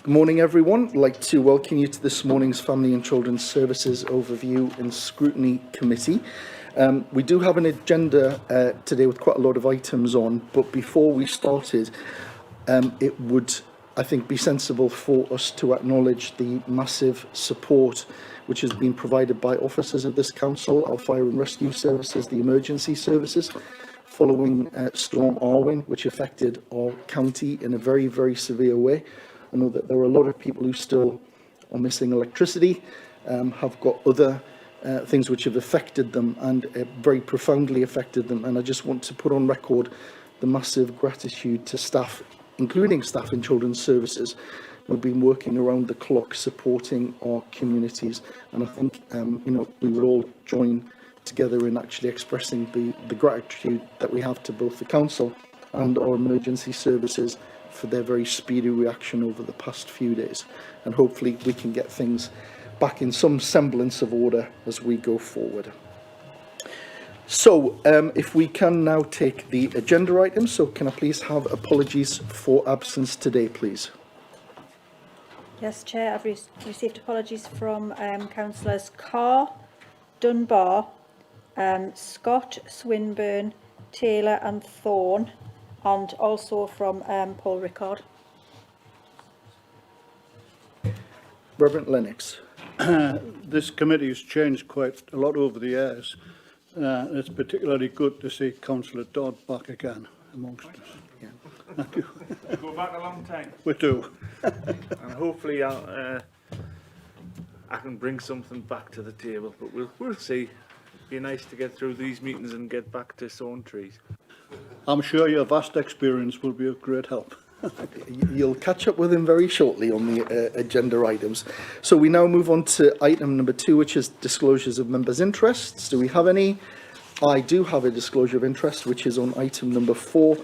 Good morning, everyone. I'd like to welcome you to this morning's Family and Children's Services Overview and Scrutiny Committee. We do have an agenda today with quite a lot of items on, but before we started, it would, I think, be sensible for us to acknowledge the massive support which has been provided by officers of this council, our fire and rescue services, the emergency services, following Storm Arwen, which affected our county in a very, very severe way. I know that there are a lot of people who still are missing electricity, have got other things which have affected them and very profoundly affected them. And I just want to put on record the massive gratitude to staff, including staff in children's services, who've been working around the clock supporting our communities. And I think, we will all join together in actually expressing the gratitude that we have to both the council and our emergency services for their very speedy reaction over the past few days. And hopefully we can get things back in some semblance of order as we go forward. So if we can now take the agenda items, so can I please have apologies for absence today, please? Yes, Chair, I've received apologies from Councillors Carr, Dunbar, Scott, Swinburne, Taylor and Thorne, and also from Paul Rickard. Reverend Lennox. This committee has changed quite a lot over the years. It's particularly good to see Councillor Dodd back again amongst us. Yeah. Thank you. We go back a long time. We do. And hopefully I can bring something back to the table, but we'll see. It'd be nice to get through these meetings and get back to sowing trees. I'm sure your vast experience will be of great help. You'll catch up with him very shortly on the agenda items. So we now move on to item number 2, which is disclosures of members' interests. Do we have any? I do have a disclosure of interest, which is on item number 4.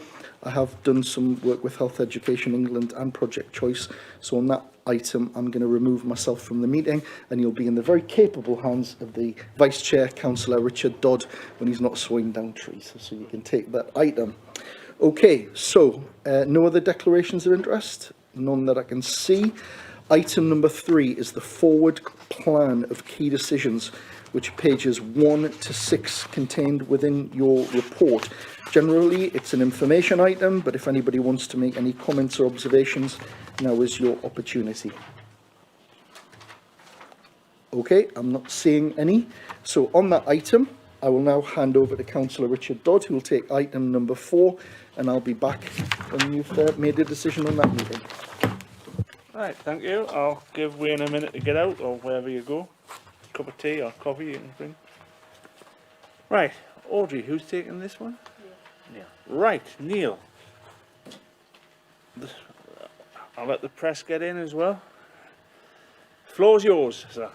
I have done some work with Health Education England and Project Choice. So on that item, I'm going to remove myself from the meeting, and you'll be in the very capable hands of the Vice Chair, Councillor Richard Dodd, when he's not sawing down trees. So you can take that item. Okay, so no other declarations of interest? None that I can see. Item number 3 is the forward plan of key decisions, which pages 1 to 6 contained within your report. Generally, it's an information item, but if anybody wants to make any comments or observations, now is your opportunity. Okay, I'm not seeing any. So on that item, I will now hand over to Councillor Richard Dodd, who will take item number 4, and I'll be back when you've made a decision on that meeting. Right, thank you. I'll give Wayne a minute to get out, or wherever you go. Cup of tea or coffee you can bring. Right, Audrey, who's taking this one? Neil. Right, Neil. I'll let the press get in as well. Floor's yours, sir.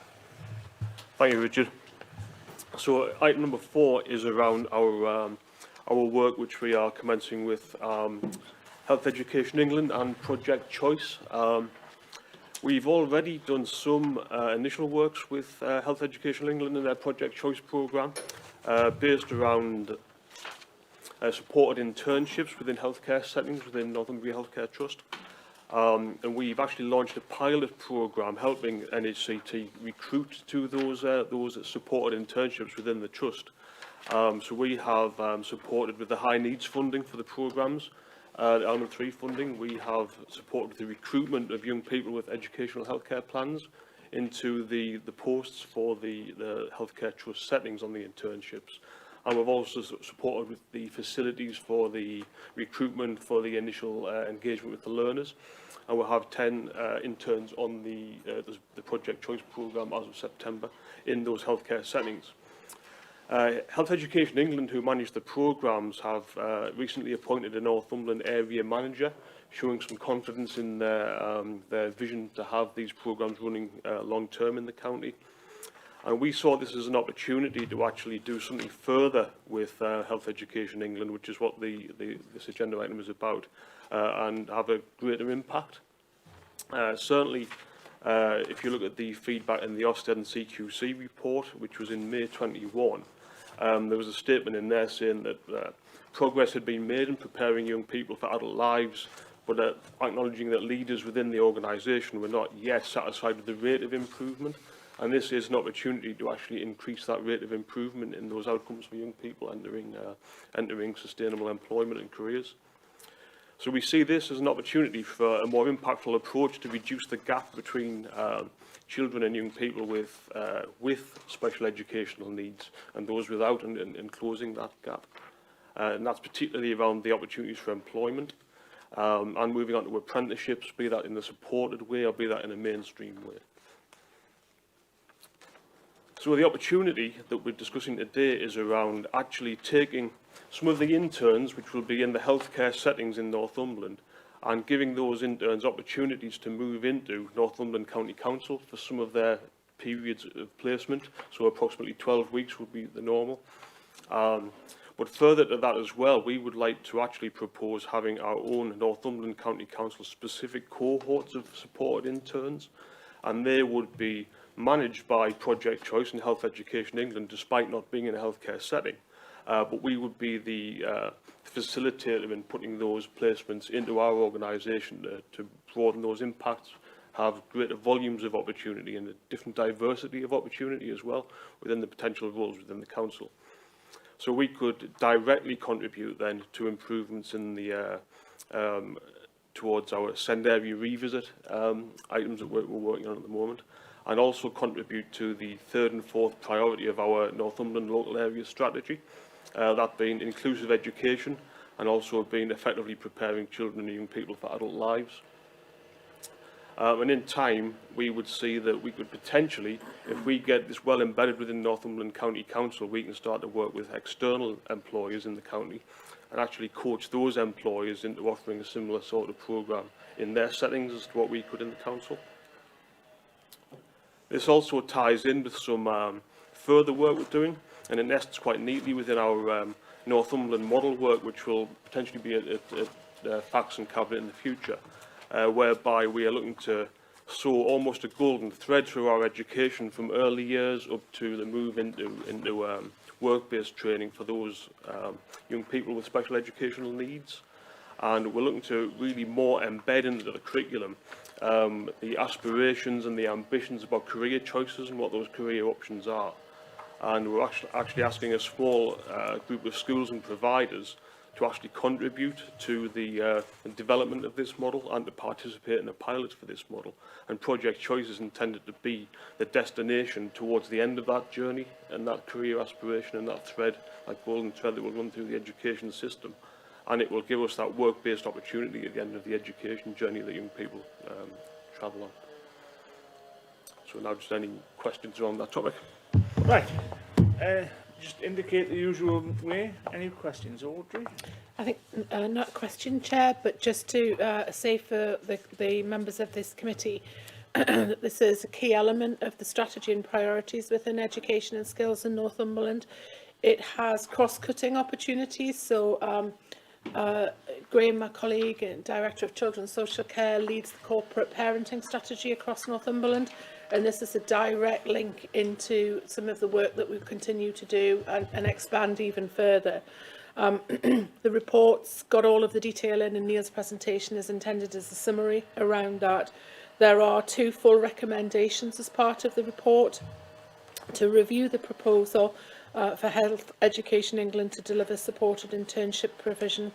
Thank you, Richard. So item number 4 is around our work which we are commencing with Health Education England and Project Choice. We've already done some initial works with Health Education England and their Project Choice programme based around supported internships within healthcare settings within Northumberland Healthcare Trust. And we've actually launched a pilot programme helping NHCT recruit to those supported internships within the trust. So we have supported with the high needs funding for the programmes, the element 3 funding. We have supported the recruitment of young people with educational healthcare plans into the posts for the healthcare trust settings on the internships. And we've also supported with the facilities for the recruitment for the initial engagement with the learners. And we'll have 10 interns on the Project Choice programme as of September in those healthcare settings. Health Education England, who manage the programmes, have recently appointed a Northumberland area manager, showing some confidence in their vision to have these programmes running long term in the county. And we saw this as an opportunity to actually do something further with Health Education England, which is what this agenda item is about, and have a greater impact. Certainly, if you look at the feedback in the Ofsted and CQC report, which was in May 21, there was a statement in there saying that progress had been made in preparing young people for adult lives, but acknowledging that leaders within the organisation were not yet satisfied with the rate of improvement, and this is an opportunity to actually increase that rate of improvement in those outcomes for young people entering sustainable employment and careers. So we see this as an opportunity for a more impactful approach to reduce the gap between children and young people with special educational needs and those without, and closing that gap. And that's particularly around the opportunities for employment and moving on to apprenticeships, be that in a supported way or be that in a mainstream way. So the opportunity that we're discussing today is around actually taking some of the interns, which will be in the healthcare settings in Northumberland, and giving those interns opportunities to move into Northumberland County Council for some of their periods of placement. So approximately 12 weeks would be the normal. But further to that as well, we would like to actually propose having our own Northumberland County Council specific cohorts of supported interns, and they would be managed by Project Choice and Health Education England, despite not being in a healthcare setting. But we would be the facilitator in putting those placements into our organisation to broaden those impacts, have greater volumes of opportunity and a different diversity of opportunity as well within the potential roles within the council. So we could directly contribute then to improvements in the towards our Send Area Revisit items that we're working on at the moment, and also contribute to the third and fourth priority of our Northumberland local area strategy, that being inclusive education and also being effectively preparing children and young people for adult lives. And in time, we would see that we could potentially, if we get this well embedded within Northumberland County Council, we can start to work with external employers in the county and actually coach those employers into offering a similar sort of programme in their settings as to what we could in the council. This also ties in with some further work we're doing, and it nests quite neatly within our Northumberland model work, which will potentially be at Fax and Cabinet in the future, whereby we are looking to sew almost a golden thread through our education from early years up to the move into work-based training for those young people with special educational needs. And we're looking to really more embed into the curriculum the aspirations and the ambitions about career choices and what those career options are. And we're actually asking a small group of schools and providers to actually contribute to the development of this model and to participate in a pilot for this model. And Project Choice is intended to be the destination towards the end of that journey and that career aspiration and that thread, that golden thread that will run through the education system. And it will give us that work-based opportunity at the end of the education journey that young people travel on. So now just any questions around that topic? Right. Just indicate the usual way. Any questions, Audrey? I think not a question, Chair, but just to say for the members of this committee that this is a key element of the strategy and priorities within education and skills in Northumberland. It has cross-cutting opportunities, so Graham, my colleague and Director of Children's Social Care, leads the corporate parenting strategy across Northumberland, and this is a direct link into some of the work that we continue to do and expand even further. The report's got all of the detail in, and Neil's presentation is intended as a summary around that. There are 2 full recommendations as part of the report: to review the proposal for Health Education England to deliver supported internship provision,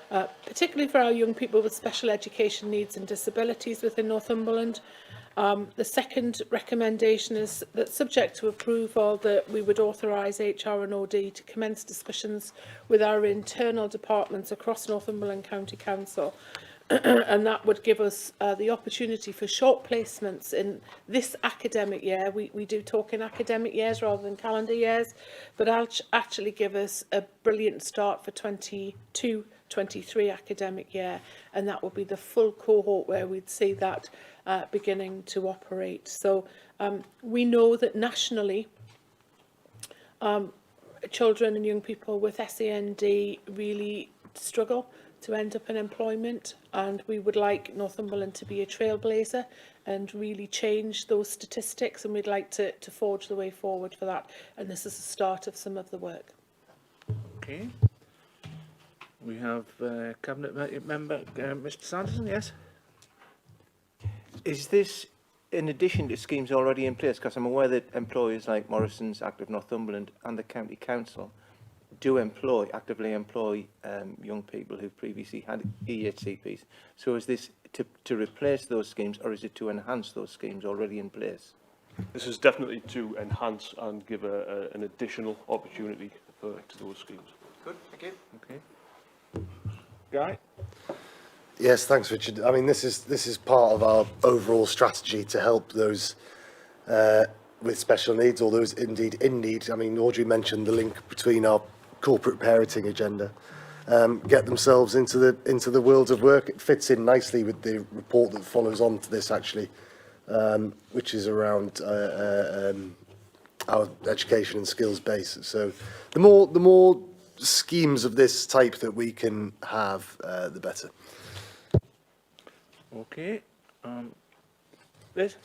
particularly for our young people with special education needs and disabilities within Northumberland. The second recommendation is that, subject to approval, that we would authorise HR and OD to commence discussions with our internal departments across Northumberland County Council. And that would give us the opportunity for short placements in this academic year. We do talk in academic years rather than calendar years, but actually give us a brilliant start for 22-23 academic year, and that would be the full cohort where we'd see that beginning to operate. So we know that nationally children and young people with SEND really struggle to end up in employment, and we would like Northumberland to be a trailblazer and really change those statistics, and we'd like to forge the way forward for that, and this is the start of some of the work. Okay. We have Cabinet Member Mr Sanderson, yes? Is this in addition to schemes already in place? Because I'm aware that employers like Morrison's, Active Northumberland and the County Council do actively employ young people who've previously had EHCPs. So is this to replace those schemes, or is it to enhance those schemes already in place? This is definitely to enhance and give an additional opportunity to those schemes. Good, thank you. Okay. Guy? Yes, thanks, Richard. I mean, this is part of our overall strategy to help those with special needs, or those indeed in need. I mean, Audrey mentioned the link between our corporate parenting agenda. Get themselves into the world of work. It fits in nicely with the report that follows on to this, actually, which is around our education and skills base. So, the more schemes of this type that we can have, the better. Okay. Liz?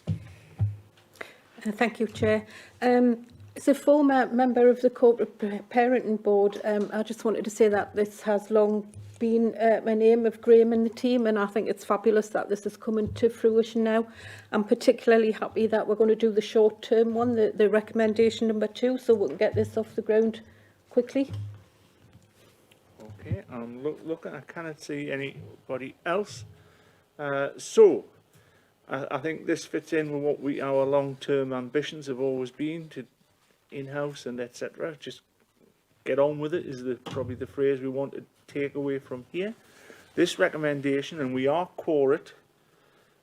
Thank you, Chair. As a former member of the Corporate Parenting Board, I just wanted to say that this has long been an aim of Graham and the team, and I think it's fabulous that this is coming to fruition now. I'm particularly happy that we're going to do the short-term one, the recommendation number 2, so we can get this off the ground quickly. Okay, looking, I cannot see anybody else. I think this fits in with what our long-term ambitions have always been, to in-house and etc. Just get on with it is probably the phrase we want to take away from here. This recommendation, and we are quorate.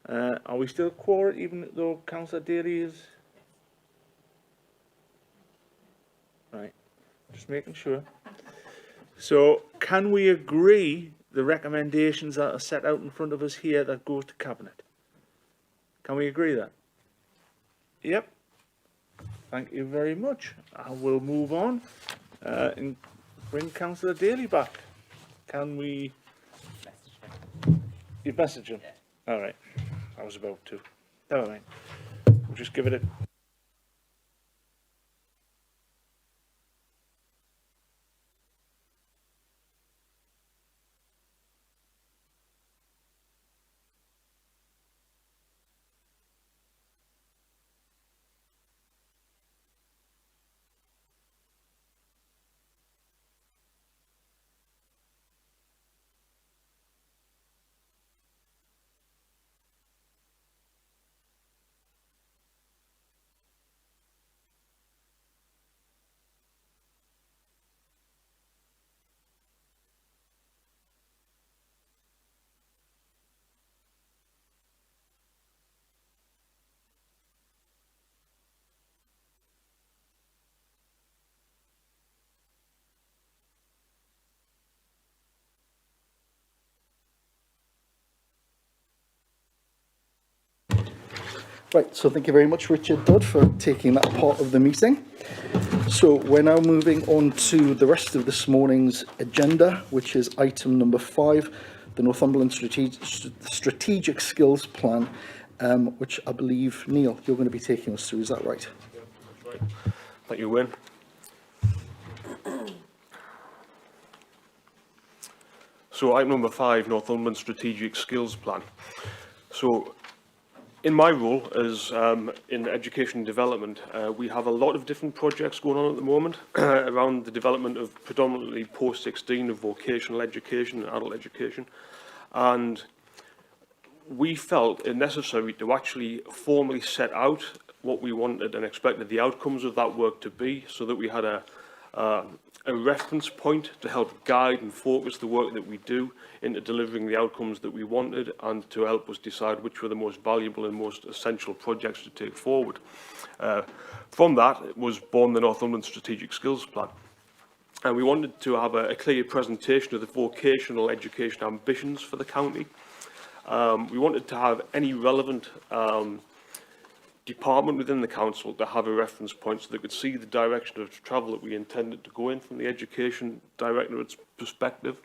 Are we still quorate even though Councillor Daly is? Right, just making sure. So can we agree the recommendations that are set out in front of us here that goes to Cabinet? Can we agree that? Yep. Thank you very much. I will move on and bring Councillor Daly back. Can we? You message him? Yeah. All right. I was about to. Never mind. We'll just give it a... Right, so thank you very much, Richard Dodd, for taking that part of the meeting. So we're now moving on to the rest of this morning's agenda, which is item number 5, the Northumberland Strategic Skills Plan, which I believe, Neil, you're going to be taking us through. Is that right? That's right. Thank you, Wyn. So item number 5, Northumberland Strategic Skills Plan. So in my role as in education and development, we have a lot of different projects going on at the moment around the development of predominantly post-16 of vocational education and adult education. And we felt it necessary to actually formally set out what we wanted and expected the outcomes of that work to be, so that we had a reference point to help guide and focus the work that we do into delivering the outcomes that we wanted, and to help us decide which were the most valuable and most essential projects to take forward. From that was born the Northumberland Strategic Skills Plan. And we wanted to have a clear presentation of the vocational education ambitions for the county. We wanted to have any relevant department within the council to have a reference point, so they could see the direction of travel that we intended to go in from the education directorate's perspective.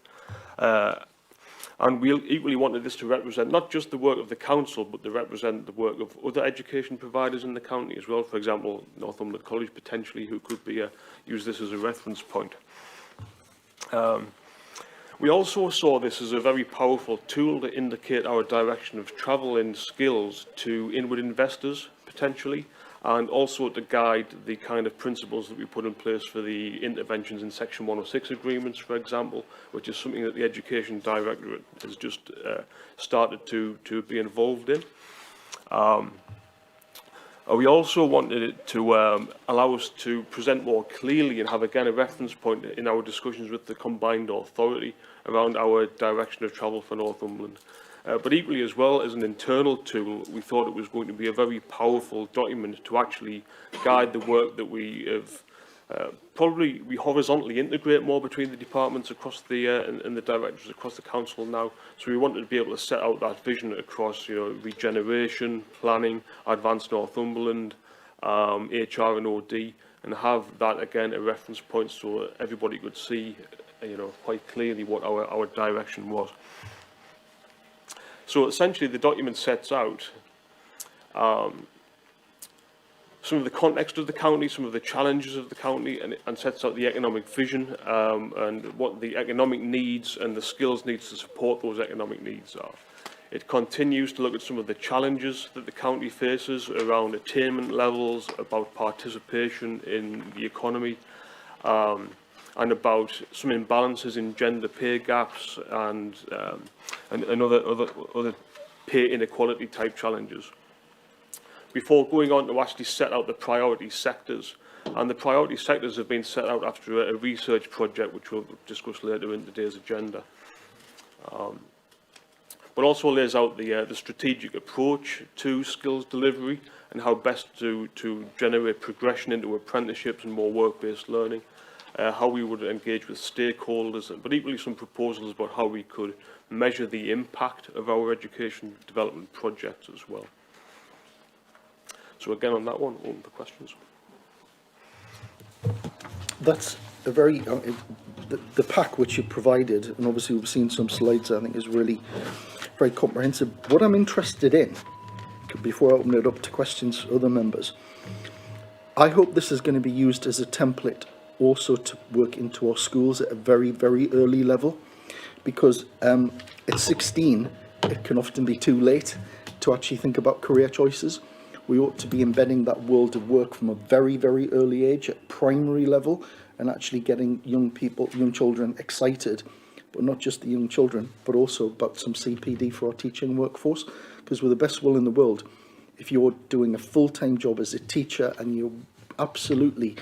And we equally wanted this to represent not just the work of the council, but to represent the work of other education providers in the county as well. For example, Northumberland College potentially, who could be use this as a reference point. We also saw this as a very powerful tool to indicate our direction of travel in skills to inward investors, potentially, and also to guide the kind of principles that we put in place for the interventions in Section 106 agreements, for example, which is something that the Education Directorate has just started to be involved in. We also wanted it to allow us to present more clearly and have, again, a reference point in our discussions with the combined authority around our direction of travel for Northumberland. But equally, as well as an internal tool, we thought it was going to be a very powerful document to actually guide the work that we have. We horizontally integrate more between the departments across the and the directors across the council now. So we wanted to be able to set out that vision across, regeneration, planning, advanced Northumberland, HR and OD, and have that again a reference point so everybody could see, quite clearly what our direction was. So essentially, the document sets out some of the context of the county, some of the challenges of the county, and sets out the economic vision and what the economic needs and the skills needs to support those economic needs are. It continues to look at some of the challenges that the county faces around attainment levels, about participation in the economy, and about some imbalances in gender pay gaps and other pay inequality type challenges, before going on to actually set out the priority sectors. And the priority sectors have been set out after a research project, which we'll discuss later in today's agenda. But also lays out the strategic approach to skills delivery and how best to generate progression into apprenticeships and more work-based learning, how we would engage with stakeholders, but equally some proposals about how we could measure the impact of our education development projects as well. So again, on that one, open for questions. That's a very, the pack which you provided, and obviously we've seen some slides, I think is really very comprehensive. What I'm interested in, before I open it up to questions other members, I hope this is going to be used as a template also to work into our schools at a very, very early level, because at 16, it can often be too late to actually think about career choices. We ought to be embedding that world of work from a very, very early age at primary level, and actually getting young people, young children excited, but not just the young children, but also about some CPD for our teaching workforce. Because with the best will in the world, if you're doing a full-time job as a teacher and you're absolutely,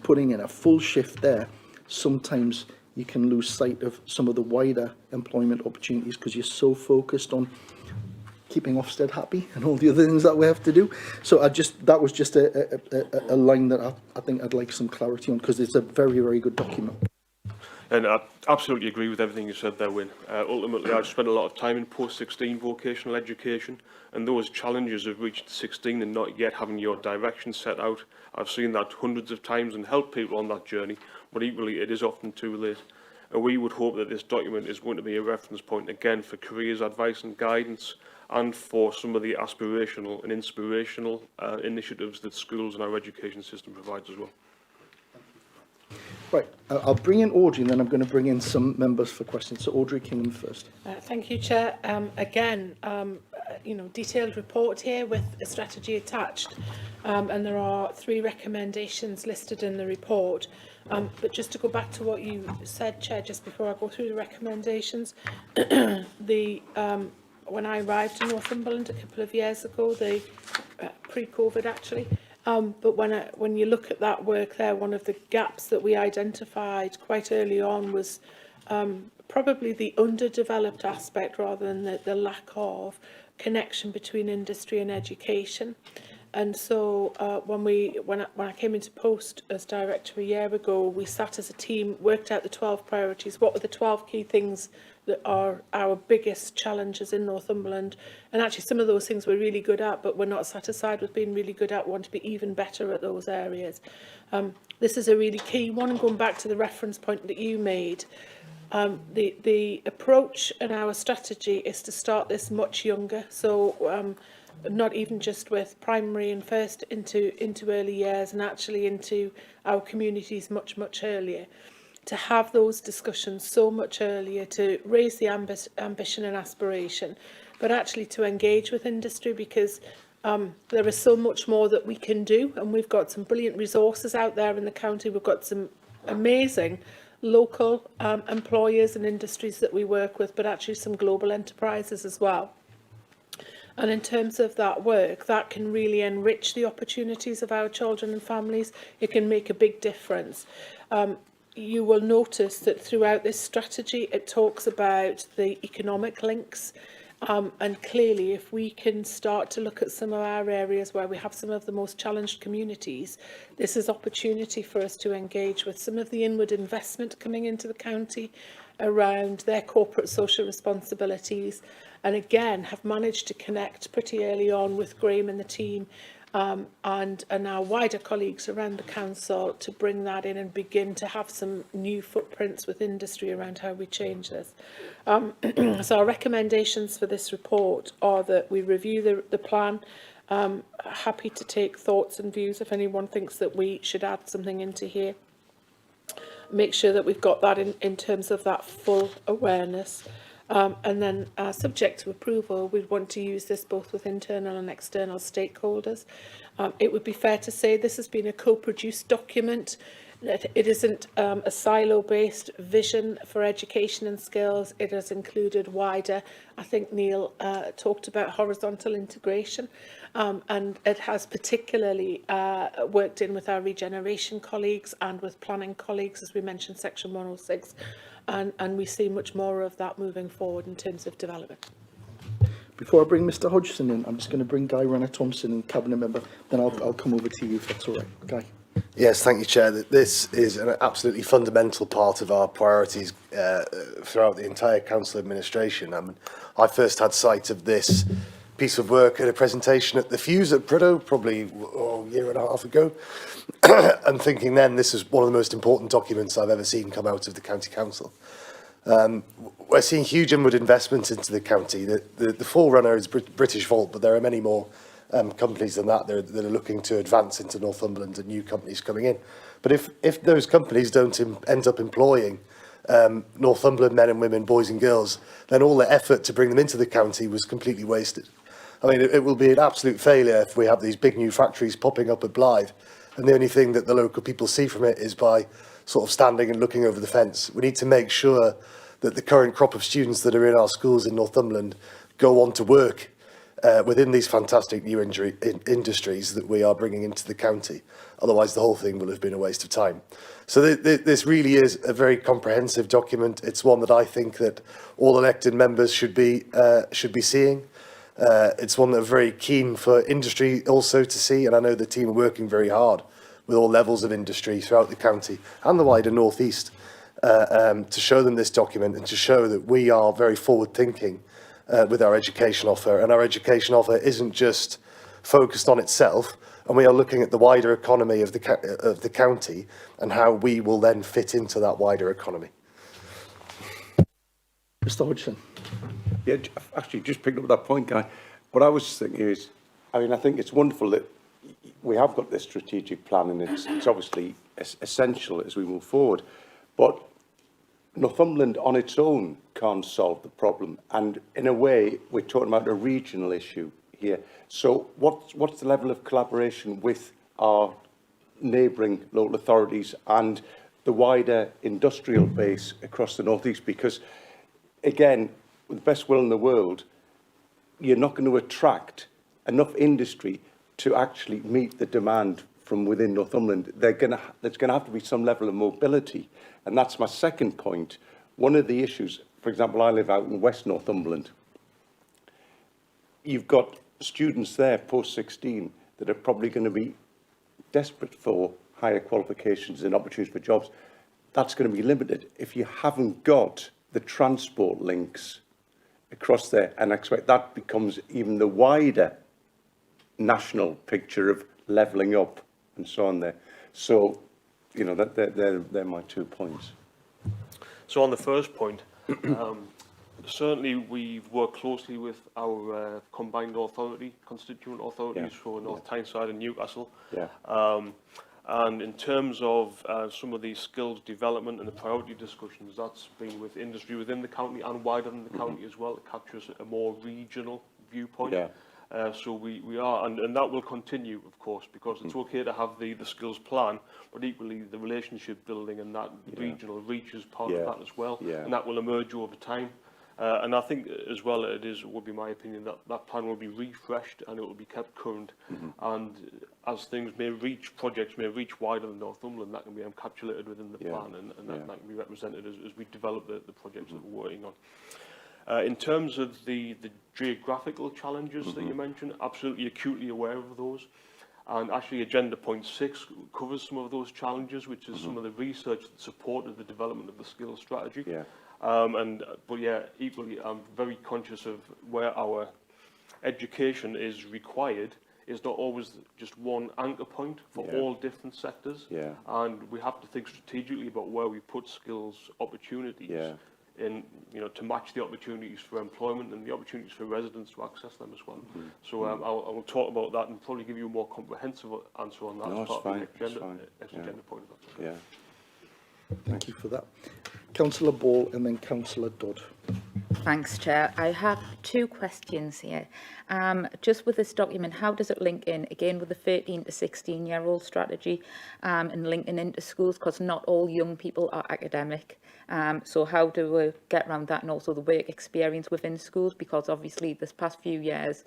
putting in a full shift there, sometimes you can lose sight of some of the wider employment opportunities because you're so focused on keeping Ofsted happy and all the other things that we have to do. So that was just a line that I think I'd like some clarity on, because it's a very, very good document. And I absolutely agree with everything you said there, Wyn. Ultimately, I've spent a lot of time in post-16 vocational education, and those challenges of reaching 16 and not yet having your direction set out, I've seen that hundreds of times and helped people on that journey, but equally it is often too late. And we would hope that this document is going to be a reference point, again, for careers advice and guidance, and for some of the aspirational and inspirational initiatives that schools and our education system provides as well. Right, I'll bring in Audrey, and then I'm going to bring in some members for questions. So Audrey Kingham first. Thank you, Chair. Again, detailed report here with a strategy attached, and there are 3 recommendations listed in the report. But just to go back to what you said, Chair, just before I go through the recommendations, when I arrived in Northumberland a couple of years ago, pre-COVID actually, but when you look at that work there, one of the gaps that we identified quite early on was probably the underdeveloped aspect rather than the lack of connection between industry and education. And so when I came into post as director a year ago, we sat as a team, worked out the 12 priorities. What were the 12 key things that are our biggest challenges in Northumberland? And actually some of those things we're really good at, but we're not satisfied with being really good at, want to be even better at those areas. This is a really key one, and going back to the reference point that you made, the approach and our strategy is to start this much younger. So not even just with primary and first into early years, and actually into our communities much, much earlier. to have those discussions so much earlier, to raise the ambition and aspiration, but actually to engage with industry, because there is so much more that we can do, and we've got some brilliant resources out there in the county. We've got some amazing local employers and industries that we work with, but actually some global enterprises as well. And in terms of that work, that can really enrich the opportunities of our children and families. It can make a big difference. You will notice that throughout this strategy, it talks about the economic links. And clearly, if we can start to look at some of our areas where we have some of the most challenged communities, this is opportunity for us to engage with some of the inward investment coming into the county around their corporate social responsibilities, and again have managed to connect pretty early on with Graham and the team and our wider colleagues around the council to bring that in and begin to have some new footprints with industry around how we change this. So our recommendations for this report are that we review the plan. Happy to take thoughts and views if anyone thinks that we should add something into here. Make sure that we've got that in terms of that full awareness. And then, subject to approval, we'd want to use this both with internal and external stakeholders. It would be fair to say this has been a co-produced document. It isn't a silo-based vision for education and skills. It has included wider. I think Neil talked about horizontal integration, and it has particularly worked in with our regeneration colleagues and with planning colleagues, as we mentioned, Section 106. And we see much more of that moving forward in terms of development. Before I bring Mr Hodgson in, I'm just going to bring Guy Renner-Thompson and Cabinet Member, then I'll come over to you if that's all right. Guy. Yes, thank you, Chair. This is an absolutely fundamental part of our priorities throughout the entire council administration. I first had sight of this piece of work at a presentation at the Fuse at Brito, probably a year and a half ago, and thinking then this is one of the most important documents I've ever seen come out of the County Council. We're seeing huge inward investment into the county. The forerunner is British Volt, but there are many more companies than that that are looking to advance into Northumberland and new companies coming in. But if those companies don't end up employing Northumberland men and women, boys and girls, then all the effort to bring them into the county was completely wasted. I mean, it will be an absolute failure if we have these big new factories popping up at Blythe, and the only thing that the local people see from it is by sort of standing and looking over the fence. We need to make sure that the current crop of students that are in our schools in Northumberland go on to work within these fantastic new industries that we are bringing into the county. Otherwise, the whole thing will have been a waste of time. So this really is a very comprehensive document. It's one that I think that all elected members should be seeing. It's one that I'm very keen for industry also to see, and I know the team are working very hard with all levels of industry throughout the county and the wider North East to show them this document and to show that we are very forward-thinking with our education offer, and our education offer isn't just focused on itself, and we are looking at the wider economy of the county and how we will then fit into that wider economy. Mr Hodgson. Yeah, actually, just picking up that point, Guy, what I was thinking is, I mean, I think it's wonderful that we have got this strategic plan, and it's obviously essential as we move forward, but Northumberland on its own can't solve the problem, and in a way we're talking about a regional issue here. So what's the level of collaboration with our neighbouring local authorities and the wider industrial base across the North East? Because again, with the best will in the world, you're not going to attract enough industry to actually meet the demand from within Northumberland. There's going to have to be some level of mobility. And that's my second point. One of the issues, for example, I live out in West Northumberland. You've got students there post-16 that are probably going to be desperate for higher qualifications and opportunities for jobs. That's going to be limited if you haven't got the transport links across there. And I expect that becomes even the wider national picture of levelling up and so on there. So, you know, they're my 2 points. So on the first point, certainly we've worked closely with our combined authority, constituent authorities for North Tyneside and Newcastle. Yeah. And in terms of some of these skills development and the priority discussions, that's been with industry within the county and wider than the county as well. It captures a more regional viewpoint. Yeah. So we are, and that will continue, of course, because it's okay to have the skills plan, but equally the relationship building and that regional reach is part of that as well, and that will emerge over time. And I think as well would be my opinion that that plan will be refreshed and it will be kept current. And as things projects may reach wider than Northumberland, that can be encapsulated within the plan, and that can be represented as we develop the projects that we're working on. In terms of the geographical challenges that you mentioned, absolutely acutely aware of those. And actually Agenda Point 6 covers some of those challenges, which is some of the research that supported the development of the skills strategy. But equally, I'm very conscious of where our education is required is not always just one anchor point for all different sectors. And we have to think strategically about where we put skills opportunities in, to match the opportunities for employment and the opportunities for residents to access them as well. So I will talk about that and probably give you a more comprehensive answer on that as part of the agenda point. Yeah. Thank you for that. Councillor Ball and then Councillor Dodd. Thanks, Chair. I have two questions here. Just with this document, how does it link in, again, with the 13 to 16-year-old strategy and linking into schools? Because not all young people are academic. So how do we get around that, and also the work experience within schools? Because obviously this past few years,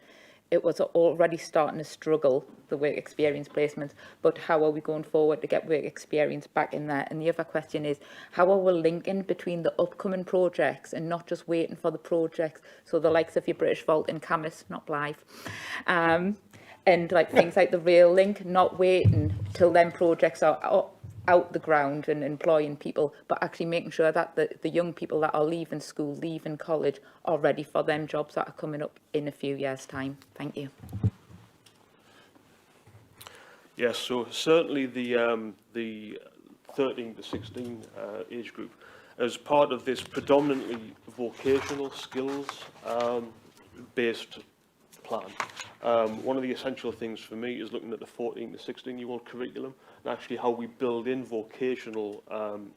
it was already starting to struggle, the work experience placements, but how are we going forward to get work experience back in there? And the other question is, how are we linking between the upcoming projects and not just waiting for the projects? So the likes of your British Vault and Camus, not Blythe, and like things like the rail link, not waiting till them projects are out the ground and employing people, but actually making sure that the young people that are leaving school, leaving college, are ready for them jobs that are coming up in a few years' time. Thank you. Yes, so certainly the 13 to 16 age group, as part of this predominantly vocational skills based plan. One of the essential things for me is looking at the 14 to 16-year-old curriculum and actually how we build in vocational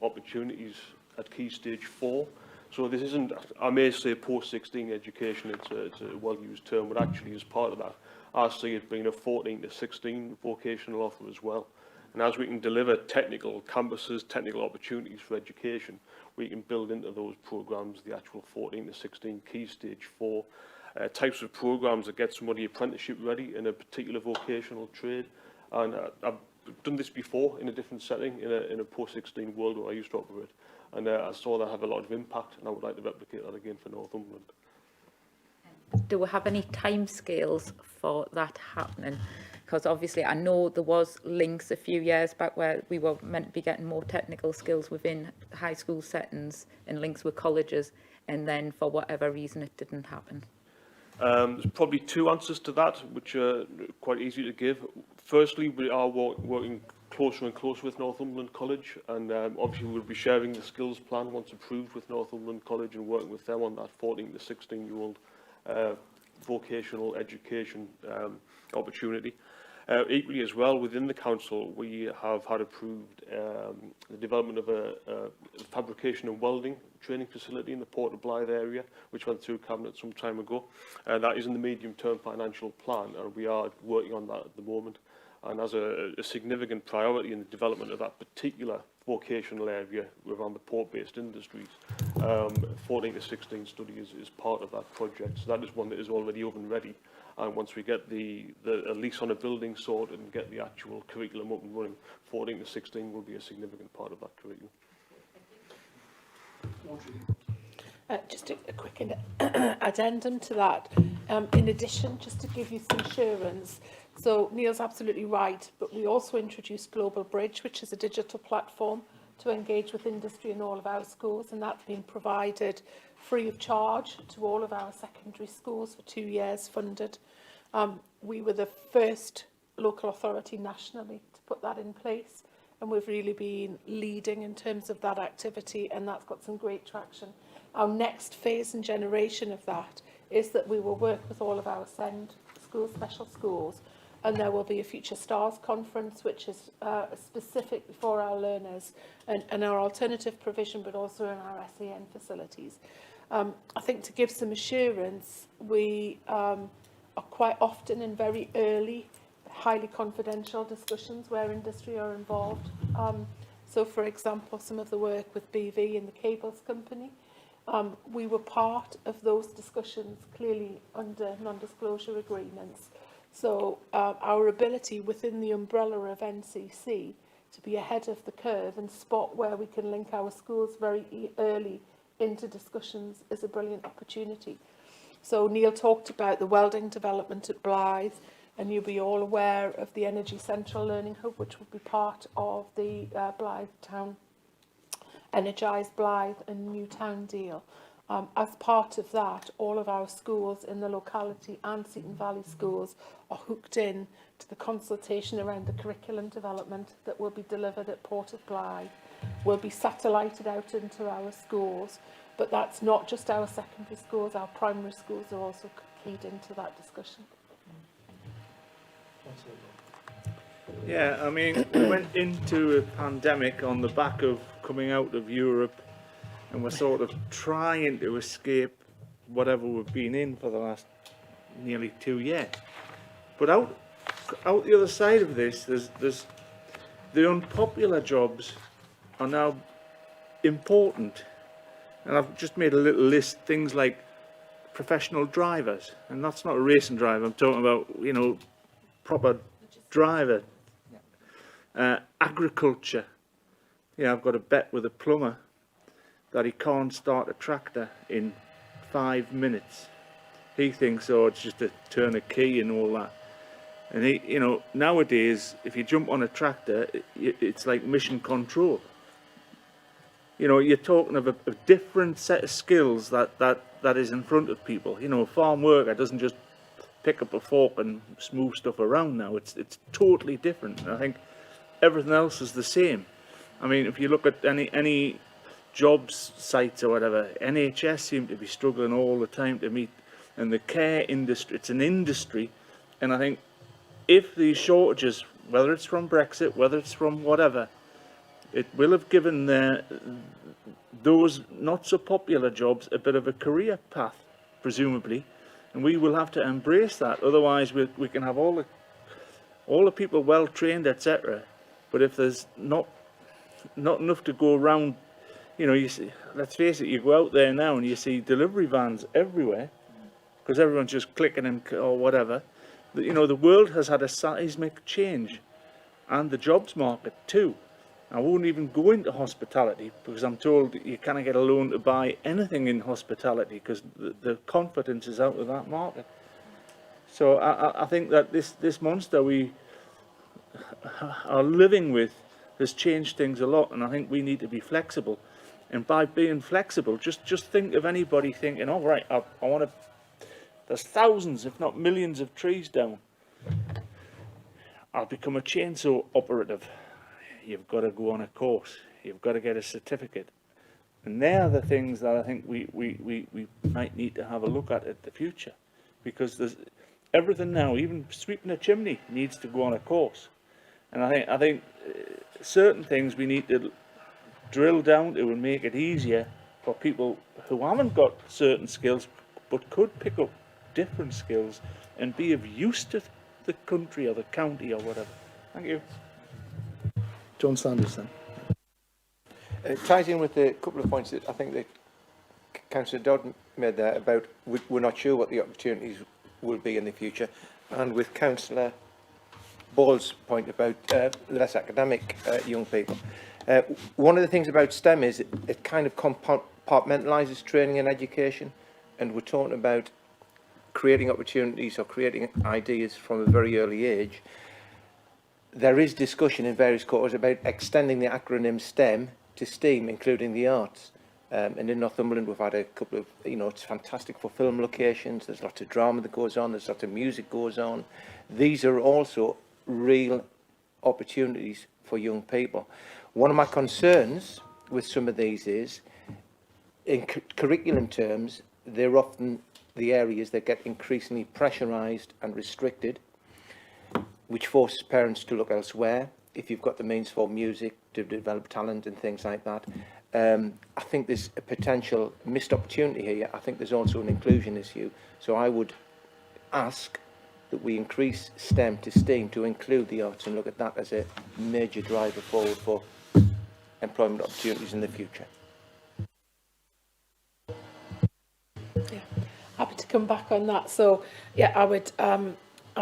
opportunities at Key Stage 4. So this isn't, I may say post-16 education, it's a well-used term, but actually as part of that, I see it being a 14 to 16 vocational offer as well. And as we can deliver technical campuses, technical opportunities for education, we can build into those programmes the actual 14 to 16 Key Stage 4 types of programmes that get somebody apprenticeship ready in a particular vocational trade. And I've done this before in a different setting, in a post-16 world where I used to operate. And I saw that have a lot of impact, and I would like to replicate that again for Northumberland. Do we have any timescales for that happening? Because obviously I know there was links a few years back where we were meant to be getting more technical skills within high school settings and links with colleges, and then for whatever reason it didn't happen. There's probably two answers to that, which are quite easy to give. Firstly, we are working closer and closer with Northumberland College, and obviously we'll be sharing the skills plan once approved with Northumberland College and working with them on that 14 to 16-year-old vocational education opportunity. Equally as well, within the council, we have had approved the development of a fabrication and welding training facility in the Port of Blythe area, which went through Cabinet some time ago. That is in the medium-term financial plan, and we are working on that at the moment. And as a significant priority in the development of that particular vocational area around the port-based industries, 14 to 16 study is part of that project. So that is one that is already up and ready. And once we get the lease on a building sorted and get the actual curriculum up and running, 14 to 16 will be a significant part of that curriculum. Just a quick addendum to that. In addition, just to give you some assurance, so Neil's absolutely right, but we also introduced Global Bridge, which is a digital platform to engage with industry in all of our schools, and that's been provided free of charge to all of our secondary schools for 2 years funded. We were the first local authority nationally to put that in place, and we've really been leading in terms of that activity, and that's got some great traction. Our next phase and generation of that is that we will work with all of our SEND schools, special schools, and there will be a Future Stars conference, which is specific for our learners and our alternative provision, but also in our SEN facilities. I think to give some assurance, we are quite often in very early, highly confidential discussions where industry are involved. So, for example, some of the work with BV and the cables company, we were part of those discussions, clearly under non-disclosure agreements. So our ability within the umbrella of NCC to be ahead of the curve and spot where we can link our schools very early into discussions is a brilliant opportunity. So Neil talked about the welding development at Blythe, and you'll be all aware of the Energy Central Learning Hub, which will be part of the Blythe Town, Energised Blythe and Newtown deal. As part of that, all of our schools in the locality and Seaton Valley schools are hooked in to the consultation around the curriculum development that will be delivered at Port of Blythe, will be satellited out into our schools, but that's not just our secondary schools, our primary schools are also keyed into that discussion. Yeah, I mean, we went into a pandemic on the back of coming out of Europe, and we're sort of trying to escape whatever we've been in for the last nearly 2 years. But out the other side of this, there's the unpopular jobs are now important. And I've just made a little list, things like professional drivers, and that's not a racing driver, I'm talking about, you know, proper driver. Agriculture. Yeah, I've got a bet with a plumber that he can't start a tractor in 5 minutes. He thinks, oh, it's just to turn a key and all that. And he, you know, nowadays, if you jump on a tractor, it's like mission control. You know, you're talking of a different set of skills that is in front of people. You know, a farm worker doesn't just pick up a fork and move stuff around now. It's totally different. And I think everything else is the same. I mean, if you look at any jobs sites or whatever, NHS seem to be struggling all the time to meet, and the care industry, it's an industry, and I think if these shortages, whether it's from Brexit, whether it's from whatever, it will have given those not so popular jobs a bit of a career path, presumably, and we will have to embrace that. Otherwise, we can have all the people well trained, etc. But if there's not enough to go around, you know, you see, let's face it, you go out there now and you see delivery vans everywhere because everyone's just clicking and or whatever. You know, the world has had a seismic change, and the jobs market too. I won't even go into hospitality because I'm told you can't get a loan to buy anything in hospitality because the confidence is out of that market. So I think that this monster we are living with has changed things a lot, and I think we need to be flexible. And by being flexible, just think of anybody thinking, oh right, I want to, there's thousands if not millions of trees down, I'll become a chainsaw operative. You've got to go on a course, you've got to get a certificate, and they're the things that I think we might need to have a look at the future, because there's everything now, even sweeping a chimney needs to go on a course. And I think certain things we need to drill down to and make it easier for people who haven't got certain skills but could pick up different skills and be of use to the country or the county or whatever. Thank you. John Sanderson. It ties in with a couple of points that I think that Councillor Dodd made there about we're not sure what the opportunities will be in the future, and with Councillor Ball's point about less academic young people. One of the things about STEM is it kind of compartmentalises training and education, and we're talking about creating opportunities or creating ideas from a very early age. There is discussion in various quarters about extending the acronym STEM to STEAM, including the arts. And in Northumberland, we've had a couple of, you know, it's fantastic for film locations. There's lots of drama that goes on. There's lots of music goes on. These are also real opportunities for young people. One of my concerns with some of these is, in curriculum terms, they're often the areas that get increasingly pressurised and restricted. which forces parents to look elsewhere if you've got the means for music to develop talent and things like that. I think there's a potential missed opportunity here. I think there's also an inclusion issue. So I would ask that we increase STEM to STEAM to include the arts and look at that as a major driver forward for employment opportunities in the future. Yeah, happy to come back on that. So, yeah, I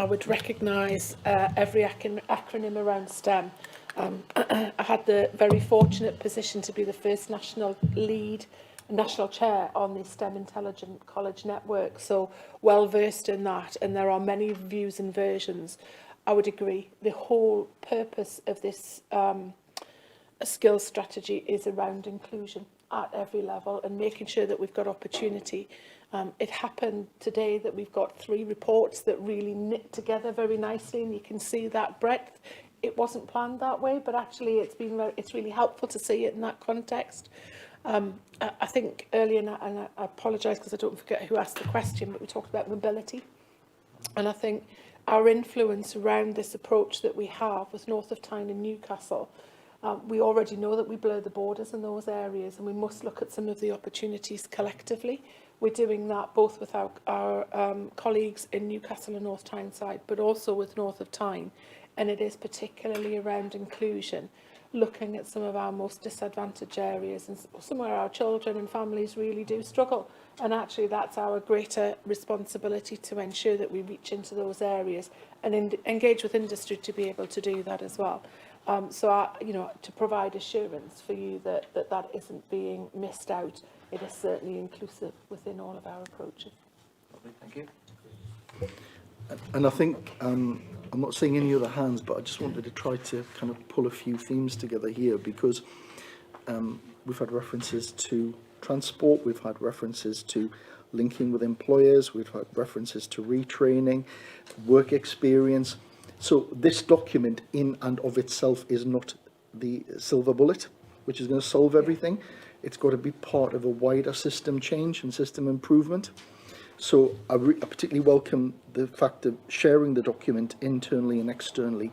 would recognise every acronym around STEM. I had the very fortunate position to be the first national chair on the STEM Intelligent College Network, so well versed in that, and there are many views and versions. I would agree. The whole purpose of this skills strategy is around inclusion at every level and making sure that we've got opportunity. It happened today that we've got 3 reports that really knit together very nicely, and you can see that breadth. It wasn't planned that way, but actually it's really helpful to see it in that context. I think earlier, and I apologise because I don't forget who asked the question, but we talked about mobility. And I think our influence around this approach that we have with North of Tyne and Newcastle, we already know that we blur the borders in those areas, and we must look at some of the opportunities collectively. We're doing that both with our colleagues in Newcastle and North Tyneside, but also with North of Tyne. And it is particularly around inclusion, looking at some of our most disadvantaged areas and somewhere our children and families really do struggle. And actually that's our greater responsibility to ensure that we reach into those areas and engage with industry to be able to do that as well. To provide assurance for you that isn't being missed out, it is certainly inclusive within all of our approaches. Lovely, thank you. And I think, I'm not seeing any other hands, but I just wanted to try to kind of pull a few themes together here, because we've had references to transport, we've had references to linking with employers, we've had references to retraining, work experience. So this document in and of itself is not the silver bullet, which is going to solve everything. It's got to be part of a wider system change and system improvement. So I particularly welcome the fact of sharing the document internally and externally.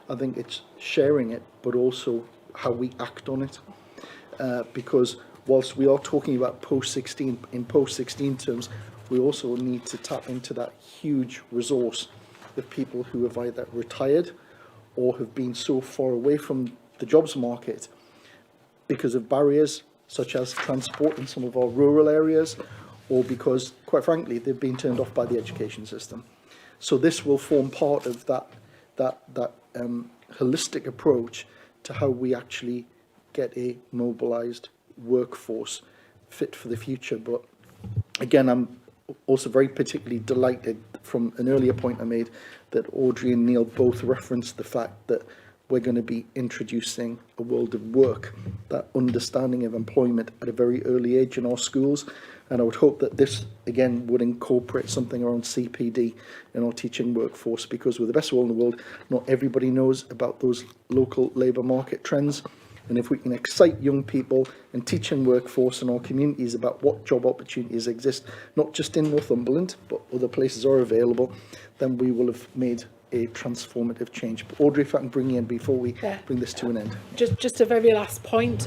I think it's sharing it, but also how we act on it. Because whilst we are talking about post-16, in post-16 terms, we also need to tap into that huge resource of people who have either retired or have been so far away from the jobs market because of barriers such as transport in some of our rural areas, or because, quite frankly, they've been turned off by the education system. So this will form part of that holistic approach to how we actually get a mobilised workforce fit for the future. But again, I'm also very particularly delighted from an earlier point I made that Audrey and Neil both referenced the fact that we're going to be introducing a world of work, that understanding of employment at a very early age in our schools. And I would hope that this, again, would incorporate something around CPD in our teaching workforce, because with the best of all in the world, not everybody knows about those local labour market trends. And if we can excite young people and teaching workforce in our communities about what job opportunities exist, not just in Northumberland, but other places are available, then we will have made a transformative change. But Audrey, if I can bring you in before we bring this to an end. Just a very last point.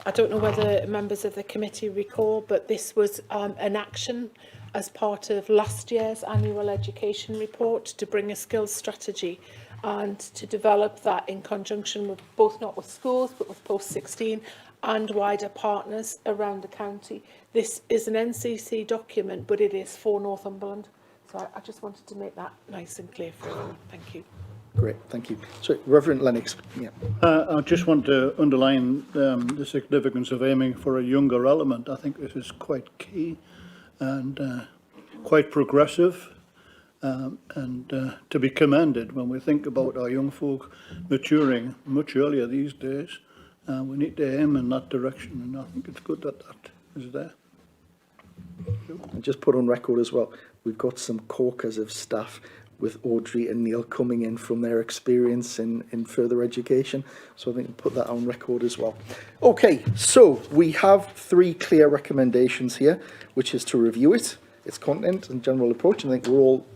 I don't know whether members of the committee recall, but this was an action as part of last year's annual education report to bring a skills strategy and to develop that in conjunction with both, not with schools, but with post-16 and wider partners around the county. This is an NCC document, but it is for Northumberland. So I just wanted to make that nice and clear for everyone. Thank you. Great, thank you. So, Reverend Lennox. Yeah. I just want to underline the significance of aiming for a younger element. I think this is quite key and quite progressive and to be commended when we think about our young folk maturing much earlier these days. We need to aim in that direction, and I think it's good that that is there. And just put on record as well, we've got some corkers of staff with Audrey and Neil coming in from their experience in further education. So I think we'll put that on record as well. Okay, so we have 3 clear recommendations here, which is to review it, its content and general approach. And I think we're all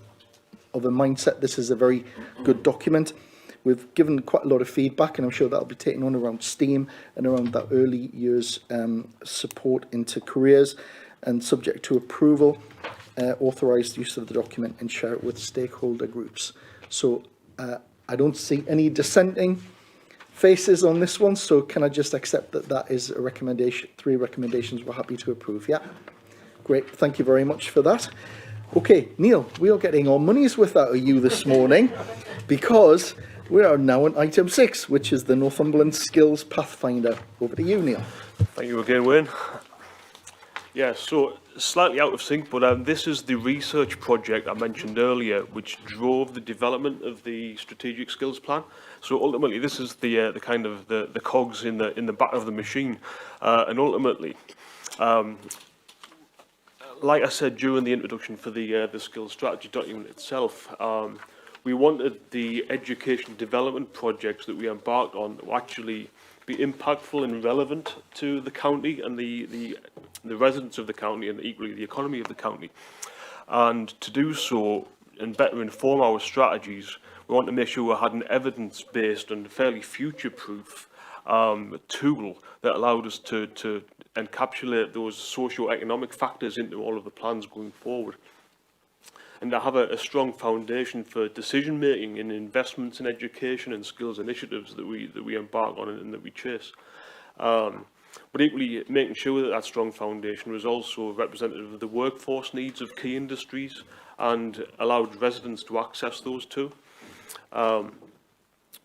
of a mindset. This is a very good document. We've given quite a lot of feedback, and I'm sure that'll be taken on around STEAM and around that early years support into careers. And subject to approval, authorised use of the document and share it with stakeholder groups. So I don't see any dissenting faces on this one, so can I just accept that that is a recommendation, 3 recommendations we're happy to approve? Yeah, great, thank you very much for that. Okay, Neil, we are getting our money's worth out of you this morning, because we are now on item 6, which is the Northumberland Skills Pathfinder. Over to you, Neil. Thank you again, Wayne. Yeah, so slightly out of sync, but this is the research project I mentioned earlier, which drove the development of the strategic skills plan. So ultimately, this is the kind of the cogs in the back of the machine, and ultimately, like I said during the introduction for the skills strategy document itself, we wanted the education development projects that we embarked on to actually be impactful and relevant to the county and the residents of the county, and equally the economy of the county. And to do so and better inform our strategies, we want to make sure we had an evidence-based and fairly future-proof tool that allowed us to encapsulate those socio-economic factors into all of the plans going forward, and to have a strong foundation for decision making in investments in education and skills initiatives that we embark on and that we chase. But equally, making sure that that strong foundation was also representative of the workforce needs of key industries and allowed residents to access those too. But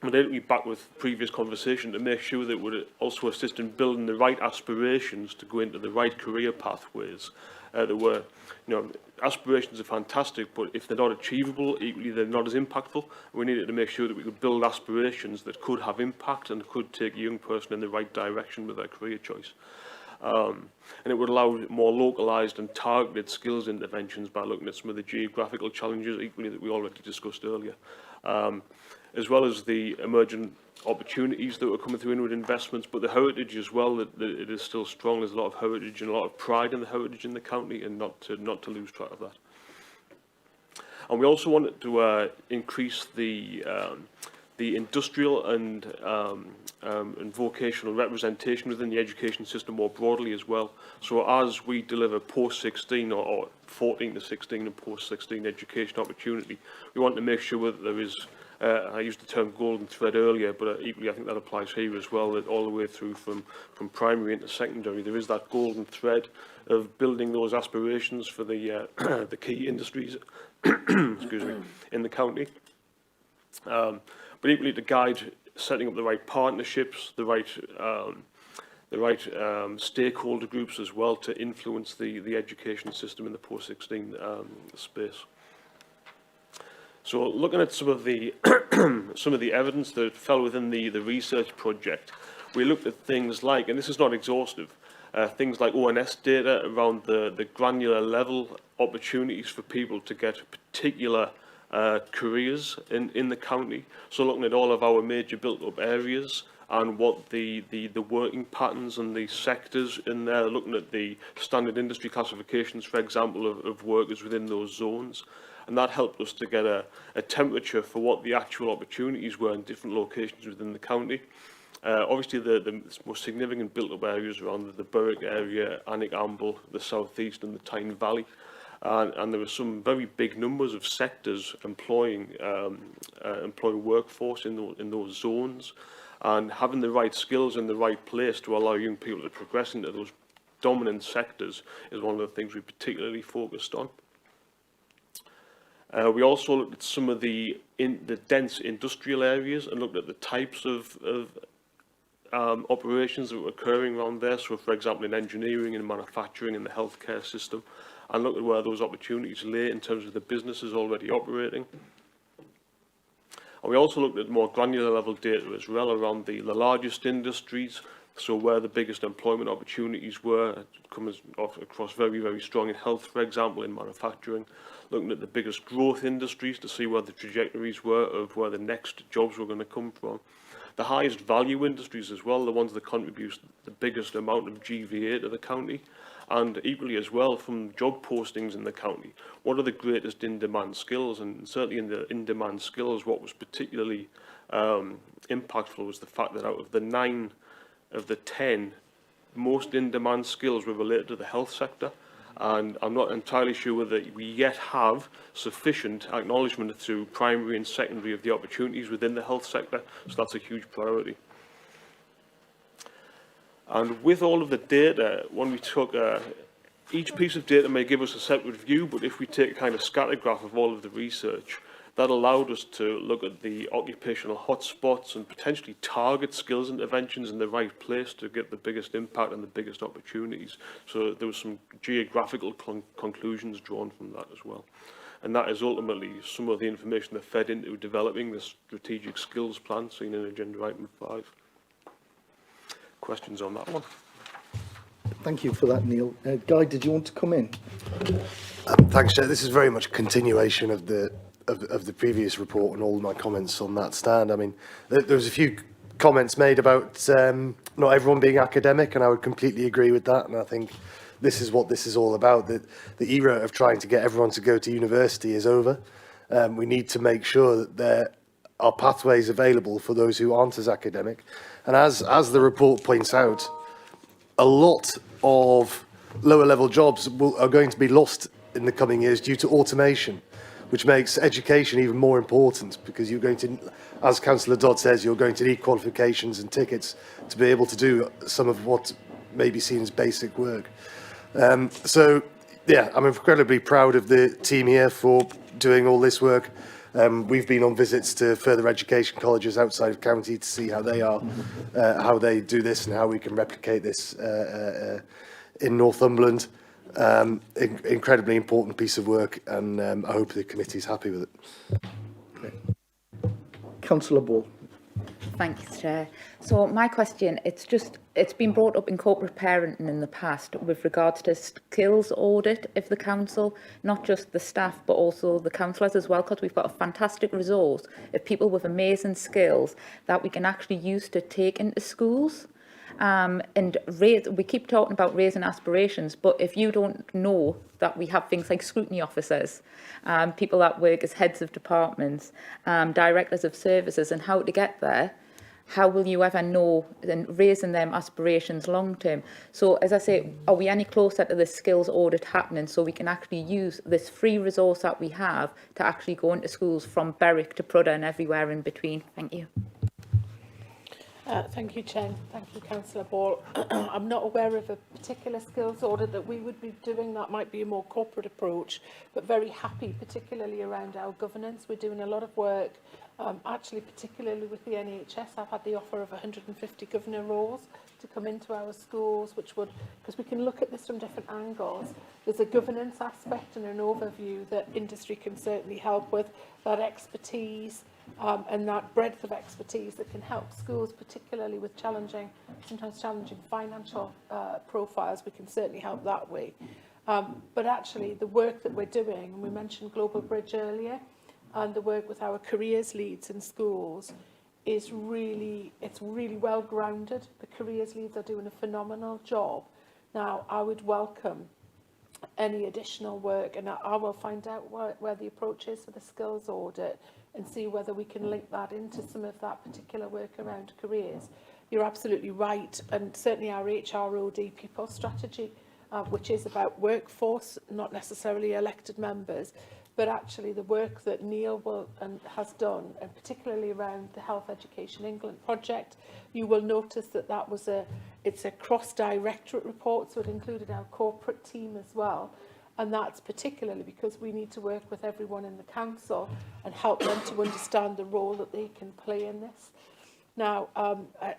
equally, back with previous conversation, to make sure that it would also assist in building the right aspirations to go into the right career pathways. That were, aspirations are fantastic, but if they're not achievable, equally they're not as impactful. We needed to make sure that we could build aspirations that could have impact and could take a young person in the right direction with their career choice. And it would allow more localised and targeted skills interventions by looking at some of the geographical challenges, equally, that we already discussed earlier, as well as the emergent opportunities that were coming through inward investments, but the heritage as well, that it is still strong. There's a lot of heritage and a lot of pride in the heritage in the county, and not to lose track of that. And we also wanted to increase the industrial and vocational representation within the education system more broadly as well. So as we deliver post-16 or 14 to 16 and post-16 education opportunity, we want to make sure that there is, I used the term golden thread earlier, but equally I think that applies here as well, that all the way through from primary into secondary, there is that golden thread of building those aspirations for the the key industries excuse me, in the county. But equally to guide setting up the right partnerships, the right stakeholder groups as well to influence the education system in the post-16 space. So looking at some of the some of the evidence that fell within the research project, we looked at things like, and this is not exhaustive, things like ONS data around the granular level opportunities for people to get particular careers in the county. So looking at all of our major built-up areas and what the working patterns and the sectors in there, looking at the standard industry classifications, for example, of workers within those zones. And that helped us to get a temperature for what the actual opportunities were in different locations within the county. Obviously, the most significant built-up areas around the Berwick area, Alnwick Amble, the South East and the Tyne Valley. And there were some very big numbers of sectors employing workforce in those zones. And having the right skills in the right place to allow young people to progress into those dominant sectors is one of the things we particularly focused on. We also looked at some of the dense industrial areas and looked at the types of operations that were occurring around there. So, for example, in engineering and manufacturing and the healthcare system, and looked at where those opportunities lay in terms of the businesses already operating. And we also looked at more granular level data as well around the largest industries, so where the biggest employment opportunities were, coming across very, very strong in health, for example, in manufacturing, looking at the biggest growth industries to see where the trajectories were of where the next jobs were going to come from. the highest value industries as well, the ones that contribute the biggest amount of GVA to the county, and equally as well from job postings in the county. What are the greatest in-demand skills? And certainly in the in-demand skills, what was particularly impactful was the fact that out of the 9 of the 10 most in-demand skills were related to the health sector. And I'm not entirely sure whether we yet have sufficient acknowledgement through primary and secondary of the opportunities within the health sector, so that's a huge priority. And with all of the data, when we took, each piece of data may give us a separate view, but if we take a kind of scattergraph of all of the research, that allowed us to look at the occupational hotspots and potentially target skills interventions in the right place to get the biggest impact and the biggest opportunities. So there was some geographical conclusions drawn from that as well. And that is ultimately some of the information that fed into developing the strategic skills plan seen in agenda item 5. Questions on that one? Thank you for that, Neil. Guy, did you want to come in? Thanks, Chair. This is very much a continuation of the previous report and all my comments on that stand. I mean, there was a few comments made about not everyone being academic, and I would completely agree with that. And I think this is what this is all about. The era of trying to get everyone to go to university is over. We need to make sure that there are pathways available for those who aren't as academic. And as the report points out, a lot of lower level jobs are going to be lost in the coming years due to automation, which makes education even more important, because you're going to, as Councillor Dodd says, you're going to need qualifications and tickets to be able to do some of what may be seen as basic work. So, yeah, I'm incredibly proud of the team here for doing all this work. We've been on visits to further education colleges outside of county to see how they are, how they do this and how we can replicate this in Northumberland. Incredibly important piece of work, and I hope the committee is happy with it. Okay. Councillor Ball. Thank you, Chair. So my question, it's been brought up in corporate parenting in the past with regards to skills audit of the council, not just the staff, but also the councillors as well, because we've got a fantastic resource of people with amazing skills that we can actually use to take into schools. And we keep talking about raising aspirations, but if you don't know that we have things like scrutiny officers, people that work as heads of departments, directors of services, and how to get there, how will you ever know and raising them aspirations long term? So as I say, are we any closer to the skills audit happening so we can actually use this free resource that we have to actually go into schools from Berwick to Prudder and everywhere in between? Thank you. Thank you, Chen. Thank you, Councillor Ball. I'm not aware of a particular skills audit that we would be doing. That might be a more corporate approach, but very happy, particularly around our governance. We're doing a lot of work, actually, particularly with the NHS. I've had the offer of 150 governor roles to come into our schools, which would, because we can look at this from different angles. There's a governance aspect and an overview that industry can certainly help with, that expertise, and that breadth of expertise that can help schools, particularly with sometimes challenging financial profiles. We can certainly help that way. But actually, the work that we're doing, and we mentioned Global Bridge earlier, and the work with our careers leads in schools is really well grounded. The careers leads are doing a phenomenal job. Now, I would welcome any additional work, and I will find out where the approach is for the skills audit and see whether we can link that into some of that particular work around careers. You're absolutely right, and certainly our HROD people strategy, which is about workforce, not necessarily elected members, but actually the work that Neil has done, and particularly around the Health Education England project, you will notice that it's a cross-directorate report, so it included our corporate team as well. And that's particularly because we need to work with everyone in the council and help them to understand the role that they can play in this. Now,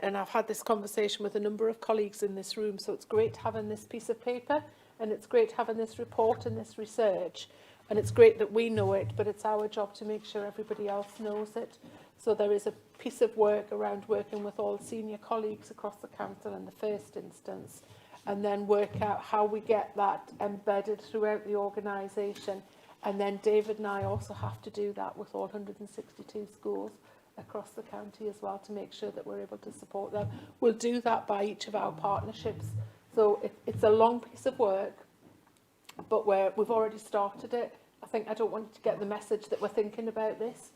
and I've had this conversation with a number of colleagues in this room, so it's great having this piece of paper, and it's great having this report and this research, and it's great that we know it, but it's our job to make sure everybody else knows it. So there is a piece of work around working with all senior colleagues across the council in the first instance, and then work out how we get that embedded throughout the organisation. And then David and I also have to do that with all 162 schools across the county as well to make sure that we're able to support them. We'll do that by each of our partnerships. So it's a long piece of work, but we've already started it. I don't want you to get the message that we're thinking about this.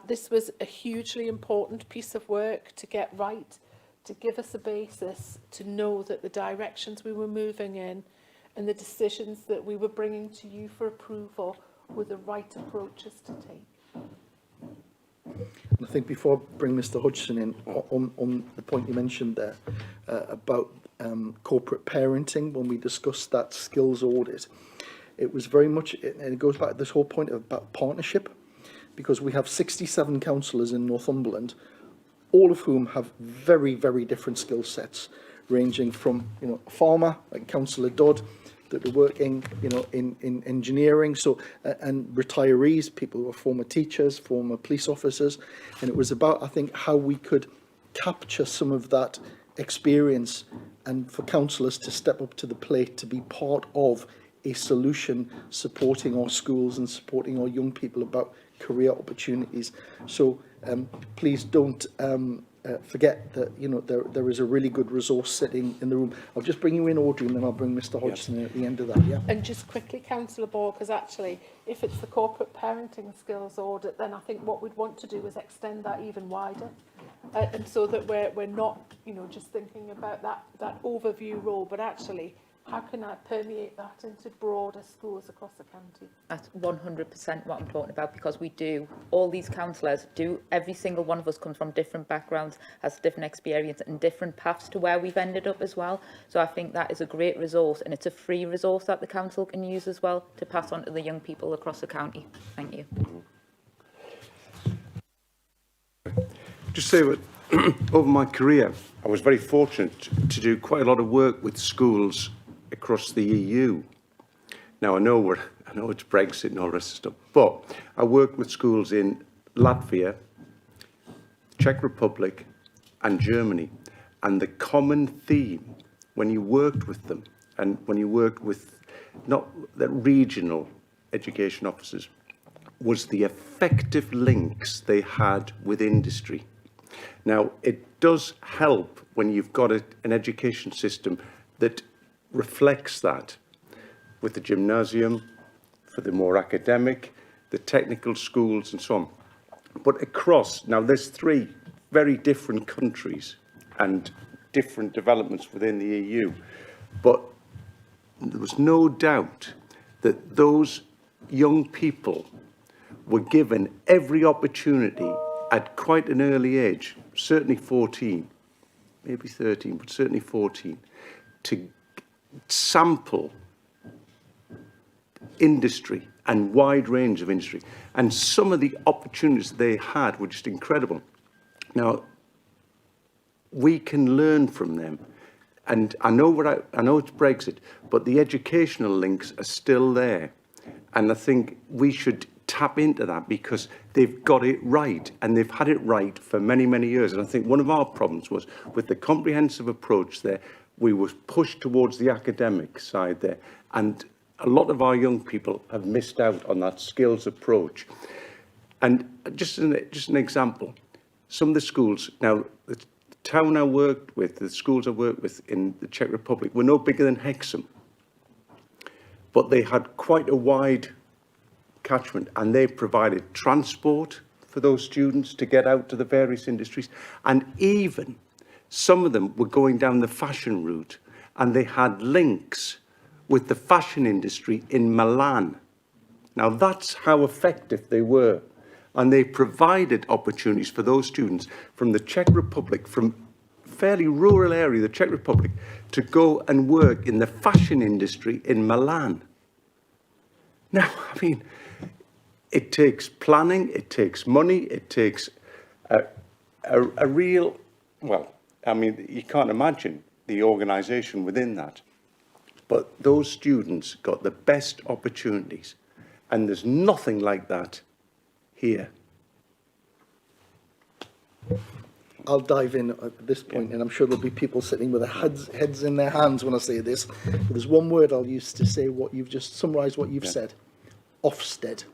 This was a hugely important piece of work to get right, to give us a basis to know that the directions we were moving in and the decisions that we were bringing to you for approval were the right approaches to take. And I think before I bring Mr Hodgson in, on the point you mentioned there about corporate parenting, when we discussed that skills audit, it was very much, and it goes back to this whole point about partnership, because we have 67 councillors in Northumberland, all of whom have very, very different skill sets, ranging from, you know, a farmer like Councillor Dodd, that are working, you know, in engineering, so and retirees, people who are former teachers, former police officers, and it was about, I think, how we could capture some of that experience and for councillors to step up to the plate to be part of a solution supporting our schools and supporting our young people about career opportunities. So please don't forget that, you know, there is a really good resource sitting in the room. I'll just bring you in, Audrey, and then I'll bring Mr Hodgson in at the end of that. Yeah. And just quickly, Councillor Ball, because actually, if it's the corporate parenting skills audit, then I think what we'd want to do is extend that even wider, and so that we're not, you know, just thinking about that overview role, but actually, how can I permeate that into broader schools across the county? That's 100% what I'm talking about, because we do, all these councillors do, every single one of us comes from different backgrounds, has different experience and different paths to where we've ended up as well. So I think that is a great resource, and it's a free resource that the council can use as well to pass on to the young people across the county. Thank you. Just say that over my career, I was very fortunate to do quite a lot of work with schools across the EU. Now I know it's Brexit and all the rest of stuff, but I worked with schools in Latvia, Czech Republic and Germany, and the common theme when you worked with them and when you worked with not the regional education officers was the effective links they had with industry. Now it does help when you've got an education system that reflects that, with the gymnasium, for the more academic, the technical schools and so on. But across, now there's 3 very different countries and different developments within the EU, but there was no doubt that those young people were given every opportunity at quite an early age, certainly 14, maybe 13, but certainly 14, to sample industry and wide range of industry, and some of the opportunities they had were just incredible. Now we can learn from them, and I know it's Brexit, but the educational links are still there, and I think we should tap into that because they've got it right, and they've had it right for many, many years. And I think one of our problems was with the comprehensive approach there, we were pushed towards the academic side there, and a lot of our young people have missed out on that skills approach. And just an example, some of the schools, now the town I worked with, the schools I worked with in the Czech Republic were no bigger than Hexham, but they had quite a wide catchment, and they provided transport for those students to get out to the various industries, and even some of them were going down the fashion route, and they had links with the fashion industry in Milan. Now that's how effective they were, and they provided opportunities for those students from the Czech Republic, from fairly rural area of the Czech Republic, to go and work in the fashion industry in Milan. Now, I mean, it takes planning, it takes money, it takes a real, well, I mean, you can't imagine the organisation within that. But those students got the best opportunities, and there's nothing like that here. I'll dive in at this point, and I'm sure there'll be people sitting with their heads in their hands when I say this. But there's one word I'll use to say what you've just summarised what you've said: Ofsted.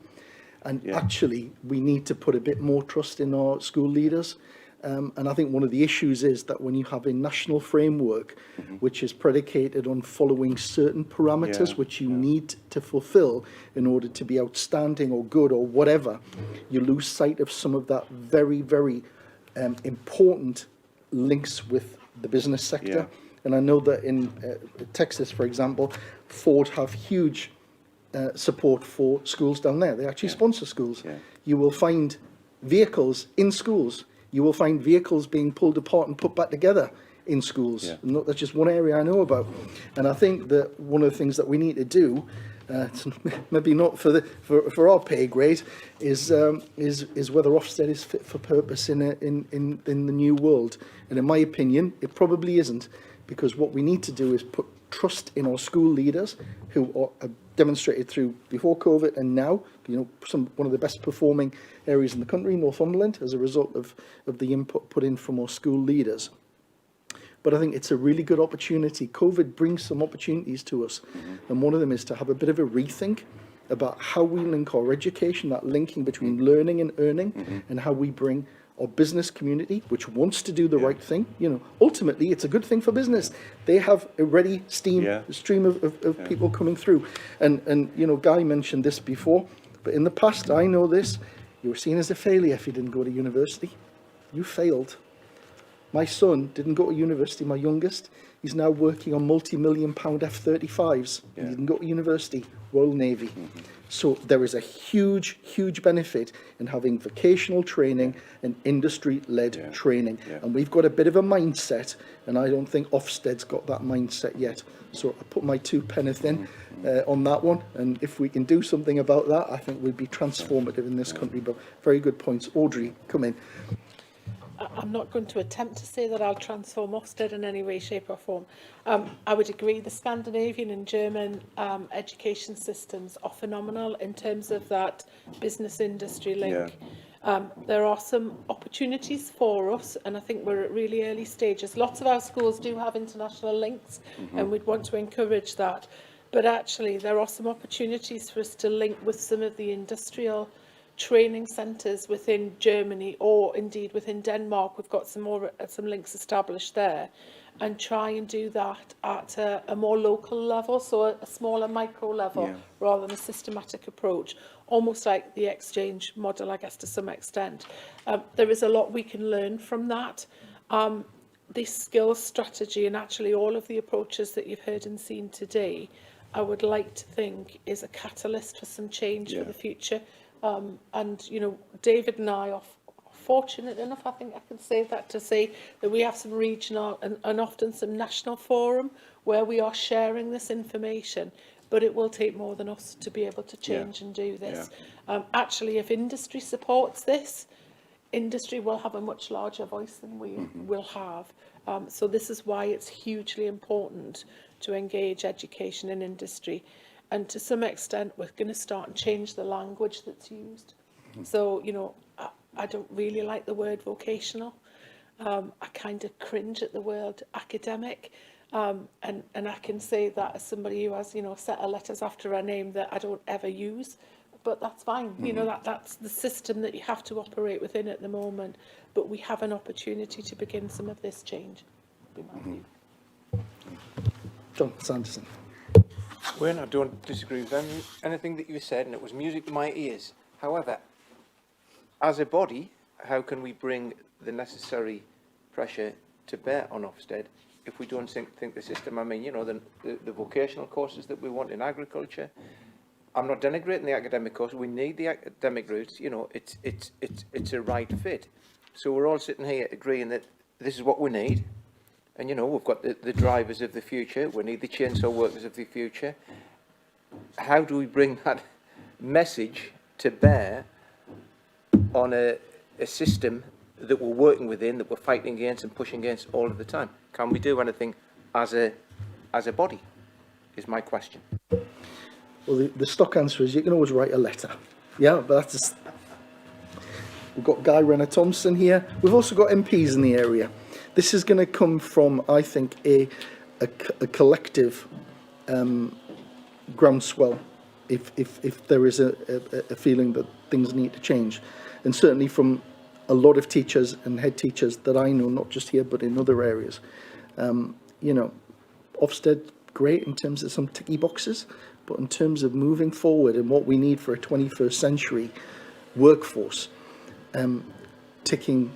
And Yeah. actually, we need to put a bit more trust in our school leaders. And I think one of the issues is that when you have a national framework, which is predicated on following certain parameters, Yeah, which you need to fulfill in order to be outstanding or good or whatever, you lose sight of some of that very, very important links with the business sector. Yeah. And I know that in Texas, for example, Ford have huge support for schools down there. They actually sponsor schools. Yeah. You will find vehicles in schools. You will find vehicles being pulled apart and put back together in schools. Yeah. And that's just one area I know about. And I think that one of the things that we need to do, it's maybe not for our pay grade, is whether Ofsted is fit for purpose in the new world. And in my opinion, it probably isn't, because what we need to do is put trust in our school leaders, who are demonstrated through before COVID and now, one of the best performing areas in the country, Northumberland, as a result of the input put in from our school leaders. But I think it's a really good opportunity. COVID brings some opportunities to us. And one of them is to have a bit of a rethink about how we link our education, that linking between learning and earning, and how we bring our business community, which wants to do the right thing. Ultimately, it's a good thing for business. They have a ready stream of people coming through. And Guy mentioned this before, but in the past, I know this, you were seen as a failure if you didn't go to university. You failed. My son didn't go to university, my youngest. He's now working on multi-million-pound F-35s. He didn't go to university, Royal Navy. So there is a huge, huge benefit in having vocational training and industry-led training. And we've got a bit of a mindset, and I don't think Ofsted's got that mindset yet. So I put my 2 penneth in on that one. And if we can do something about that, I think we'd be transformative in this country. But very good points. Audrey, come in. I'm not going to attempt to say that I'll transform Ofsted in any way, shape or form. I would agree the Scandinavian and German education systems are phenomenal in terms of that business industry link. There are some opportunities for us, and I think we're at really early stages. Lots of our schools do have international links, and we'd want to encourage that. But actually, there are some opportunities for us to link with some of the industrial training centres within Germany, or indeed within Denmark. We've got some links established there, and try and do that at a more local level, so a smaller micro level, rather than a systematic approach, almost like the exchange model, I guess, to some extent. There is a lot we can learn from that. This skills strategy, and actually all of the approaches that you've heard and seen today, I would like to think is a catalyst for some change for the future. And, David and I are fortunate enough, I think I can say that, to say that we have some regional and often some national forum where we are sharing this information, but it will take more than us to be able to change and do this. Actually, if industry supports this, industry will have a much larger voice than we will have. So this is why it's hugely important to engage education and industry. And to some extent, we're going to start and change the language that's used. So, I don't really like the word vocational. I kind of cringe at the word academic. And I can say that as somebody who has, a set of letters after a name that I don't ever use. But that's fine. That's the system that you have to operate within at the moment. But we have an opportunity to begin some of this change. Be my view. John Sanderson. Well, I don't disagree with anything that you said, and it was music to my ears. However, as a body, how can we bring the necessary pressure to bear on Ofsted if we don't think the system? I mean, the vocational courses that we want in agriculture. I'm not denigrating the academic course. We need the academic routes. It's a right fit. So we're all sitting here agreeing that this is what we need. And, we've got the drivers of the future. We need the chainsaw workers of the future. How do we bring that message to bear on a system that we're working within, that we're fighting against and pushing against all of the time? Can we do anything as a body, is my question. Well, the stock answer is you can always write a letter. Yeah, but that's... We've got Guy Renner-Thompson here. We've also got MPs in the area. This is going to come from, I think, a collective groundswell if there is a feeling that things need to change. And certainly from a lot of teachers and head teachers that I know, not just here, but in other areas, you know, Ofsted, great in terms of some ticky boxes, but in terms of moving forward and what we need for a 21st century workforce, ticking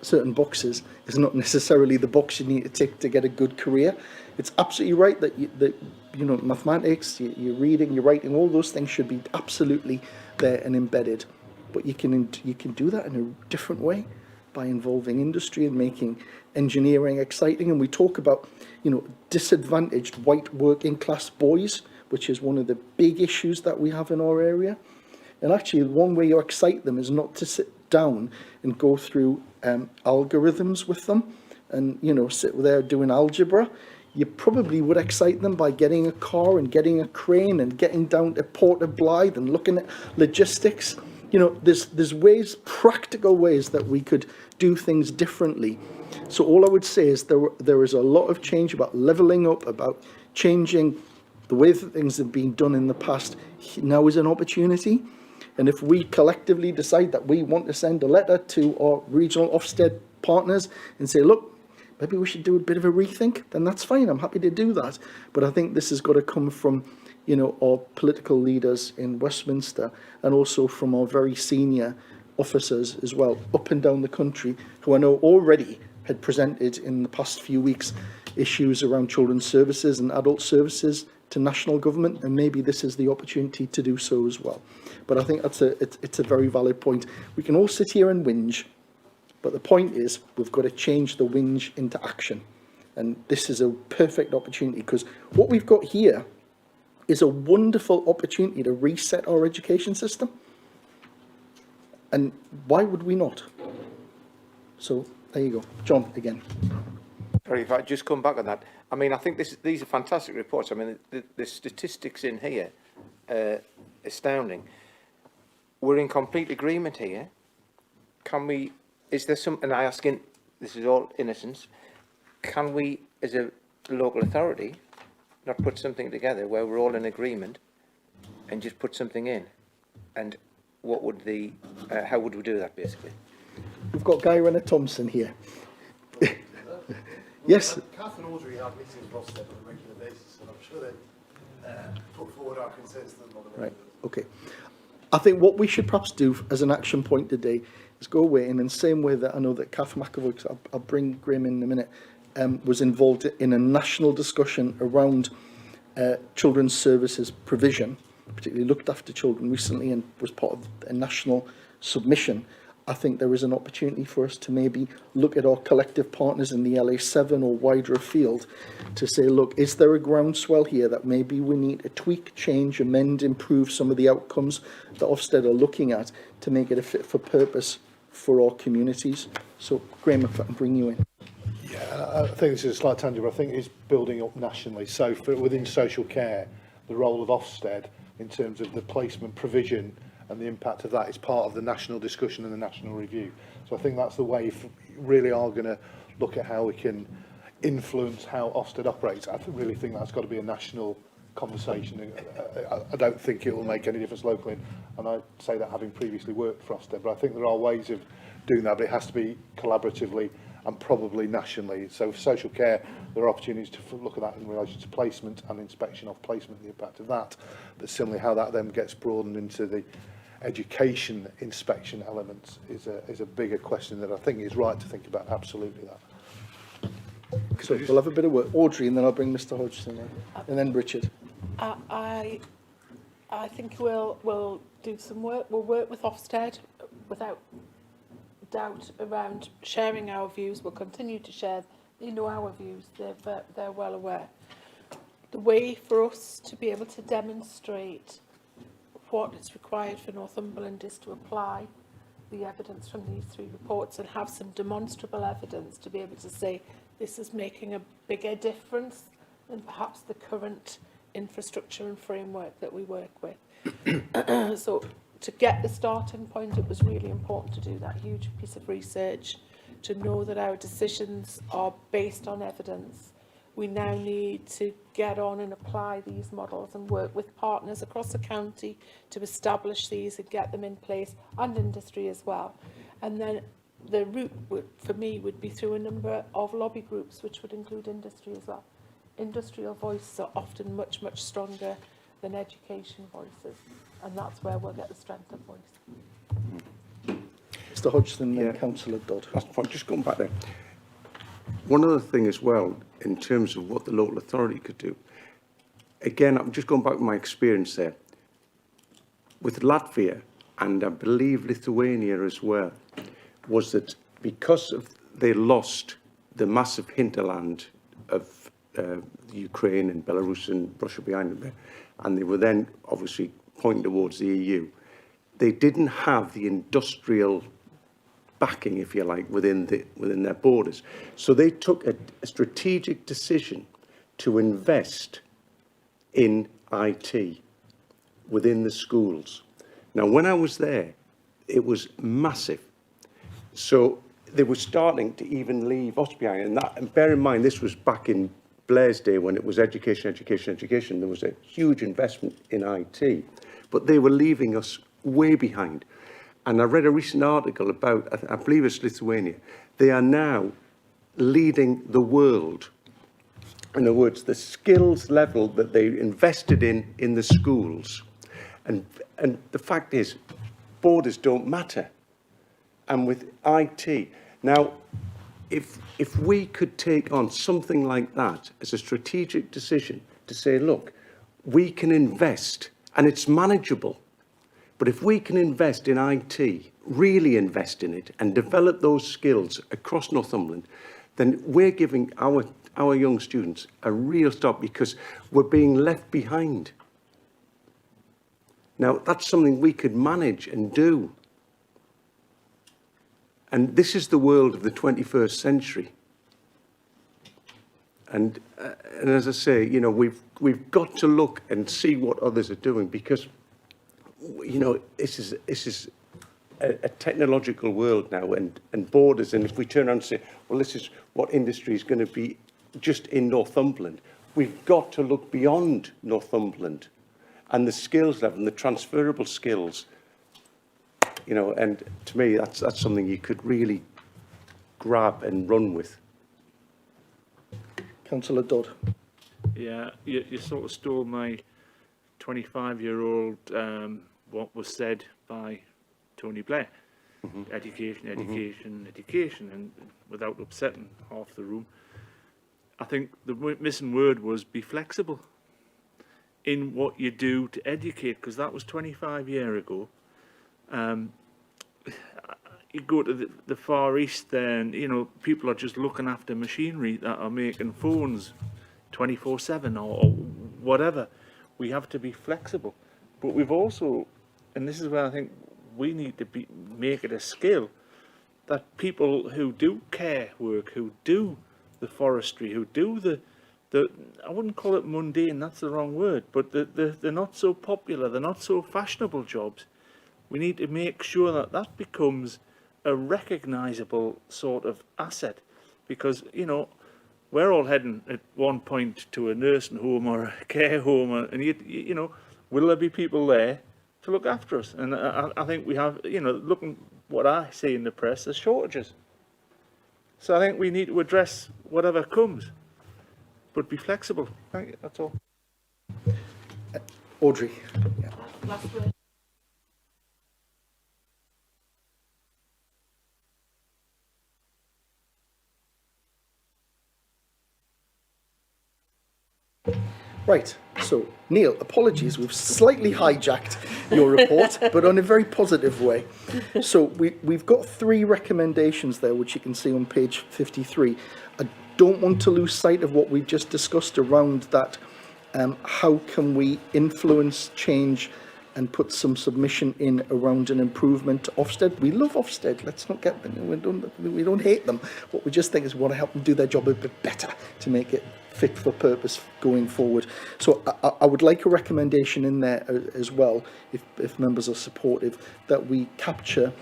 certain boxes is not necessarily the box you need to tick to get a good career. It's absolutely right that you know, mathematics, your reading, your writing, all those things should be absolutely there and embedded. But you can do that in a different way by involving industry and making engineering exciting. And we talk about, you know, disadvantaged white working class boys, which is one of the big issues that we have in our area. And actually, one way you excite them is not to sit down and go through algorithms with them and, you know, sit there doing algebra. You probably would excite them by getting a car and getting a crane and getting down to Port of Blythe and looking at logistics. You know, there's ways, practical ways that we could do things differently. So all I would say is there is a lot of change about levelling up, about changing the way that things have been done in the past. Now is an opportunity. And if we collectively decide that we want to send a letter to our regional Ofsted partners and say, look, maybe we should do a bit of a rethink, then that's fine. I'm happy to do that. But I think this has got to come from, you know, our political leaders in Westminster and also from our very senior officers as well, up and down the country, who I know already had presented in the past few weeks issues around children's services and adult services to national government, and maybe this is the opportunity to do so as well. But I think it's a very valid point. We can all sit here and whinge, but the point is we've got to change the whinge into action. And this is a perfect opportunity, because what we've got here is a wonderful opportunity to reset our education system. And why would we not? So there you go. John, again. Sorry, if I just come back on that. I mean, I think these are fantastic reports. I mean, the statistics in here are astounding. We're in complete agreement here. Can we, is there some, and I ask in, this is all innocence, can we, as a local authority, not put something together where we're all in agreement and just put something in? And what would the, how would we do that, basically? We've got Guy Renner Thompson here. Yes. Kath and Audrey have meetings with Ofsted on a regular basis, and I'm sure they put forward our concerns to them on a regular basis. Right, okay. I think what we should perhaps do as an action point today is go away, and in the same way that I know that Kath McAvoy, 'cause I'll bring Graham in a minute, was involved in a national discussion around children's services provision, particularly looked after children recently, and was part of a national submission. I think there is an opportunity for us to maybe look at our collective partners in the LA7 or wider afield to say, look, is there a groundswell here that maybe we need to tweak, change, amend, improve some of the outcomes that Ofsted are looking at to make it a fit for purpose for our communities? So, Graham, if I can bring you in. Yeah, I think this is a slight tangent, but I think it's building up nationally. So within social care, the role of Ofsted in terms of the placement provision and the impact of that is part of the national discussion and the national review. So I think that's the way if we really are going to look at how we can influence how Ofsted operates. I really think that's got to be a national conversation. I don't think it will make any difference locally, and I say that having previously worked for Ofsted, but I think there are ways of doing that, but it has to be collaboratively and probably nationally. So for social care, there are opportunities to look at that in relation to placement and inspection of placement, the impact of that, but similarly how that then gets broadened into the education inspection elements is a bigger question that I think is right to think about. Absolutely that. So we'll have a bit of work. Audrey, and then I'll bring Mr. Hodgson in, and then Richard. I think we'll do some work. We'll work with Ofsted without doubt around sharing our views. We'll continue to share. They know our views. They're well aware. The way for us to be able to demonstrate what is required for Northumberland is to apply the evidence from these three reports and have some demonstrable evidence to be able to say this is making a bigger difference than perhaps the current infrastructure and framework that we work with. So to get the starting point, it was really important to do that huge piece of research, to know that our decisions are based on evidence, we now need to get on and apply these models and work with partners across the county to establish these and get them in place, and industry as well. And then the route would, for me, would be through a number of lobby groups, which would include industry as well. Industrial voices are often much, much stronger than education voices, and that's where we'll get the strength of voice. Mr Hodgson, Yeah. then Councillor Dodd. That's fine. Just going back there. One other thing as well, in terms of what the local authority could do. Again, I'm just going back to my experience there. With Latvia, and I believe Lithuania as well, was that because of they lost the massive hinterland of Ukraine and Belarus and Russia behind them, and they were then obviously pointing towards the EU, they didn't have the industrial backing, if you like, within their borders. So they took a strategic decision to invest in IT within the schools. Now, when I was there, it was massive. So they were starting to even leave us behind. And bear in mind, this was back in Blair's day when it was education, education, education. There was a huge investment in IT, but they were leaving us way behind. And I read a recent article about, I believe it's Lithuania. They are now leading the world. In other words, the skills level that they invested in the schools. And the fact is, borders don't matter. And with IT, now, if we could take on something like that as a strategic decision to say, look, we can invest, and it's manageable. But if we can invest in IT, really invest in it, and develop those skills across Northumberland, then we're giving our young students a real start, because we're being left behind. Now, that's something we could manage and do. And this is the world of the 21st century. And as I say, you know, we've got to look and see what others are doing, because, you know, this is a technological world now, and borders. And if we turn around and say, well, this is what industry is going to be just in Northumberland, we've got to look beyond Northumberland and the skills level and the transferable skills. You know, and to me, that's something you could really grab and run with. Councillor Dodd. Yeah, you sort of stole my 25-year-old, what was said by Tony Blair. Education, education, education, and without upsetting half the room. I think the missing word was be flexible in what you do to educate, because that was 25 years ago. You go to the Far East, then, you know, people are just looking after machinery that are making phones 24/7 or whatever. We have to be flexible, but we've also, and this is where I think we need to make it a skill, that people who do care work, who do the forestry, who do the I wouldn't call it mundane, that's the wrong word, but they're not so popular, they're not so fashionable jobs. We need to make sure that that becomes a recognisable sort of asset, because, you know, we're all heading at one point to a nursing home or a care home, and you know, will there be people there to look after us? And I think we have, you know, looking what I see in the press, there's shortages. So I think we need to address whatever comes, but be flexible. Thank you, that's all. Audrey. Last word. Right, so Neil, apologies, we've slightly hijacked your report, but on a very positive way. So we've got 3 recommendations there, which you can see on page 53. I don't want to lose sight of what we've just discussed around that. How can we influence change and put some submission in around an improvement to Ofsted? We love Ofsted, let's not get them, we don't hate them. What we just think is we want to help them do their job a bit better to make it fit for purpose going forward. So I would like a recommendation in there as well, if members are supportive, that we capture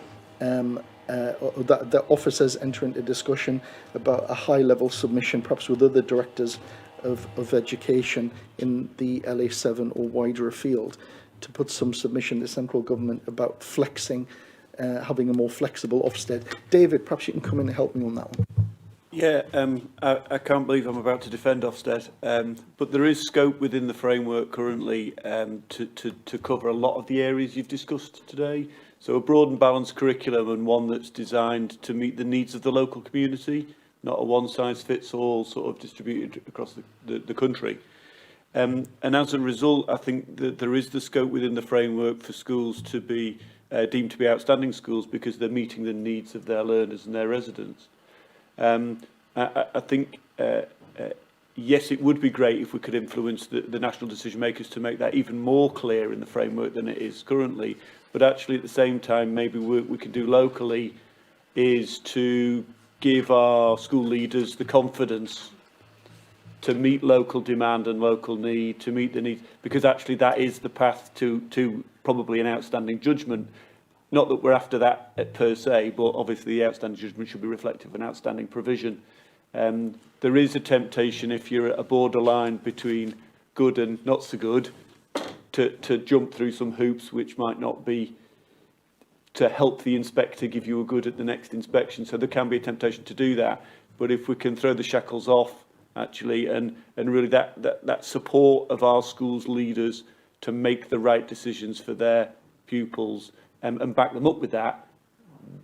or that officers enter into discussion about a high-level submission, perhaps with other directors of education in the LA7 or wider afield, to put some submission to central government about flexing, having a more flexible Ofsted. David, perhaps you can come in and help me on that one. Yeah, I can't believe I'm about to defend Ofsted, but there is scope within the framework currently to cover a lot of the areas you've discussed today. So a broad and balanced curriculum, and one that's designed to meet the needs of the local community, not a one-size-fits-all sort of distributed across the country. And as a result, I think that there is the scope within the framework for schools to be deemed to be outstanding schools because they're meeting the needs of their learners and their residents. I think, yes, it would be great if we could influence the national decision makers to make that even more clear in the framework than it is currently. But actually, at the same time, maybe work we can do locally is to give our school leaders the confidence to meet local demand and local need, to meet the needs, because actually that is the path to probably an outstanding judgment. Not that we're after that per se, but obviously the outstanding judgment should be reflective of an outstanding provision. There is a temptation, if you're at a borderline between good and not so good, to jump through some hoops which might not be to help the inspector give you a good at the next inspection. So there can be a temptation to do that. But if we can throw the shackles off, actually, and really that support of our schools' leaders to make the right decisions for their pupils, and back them up with that,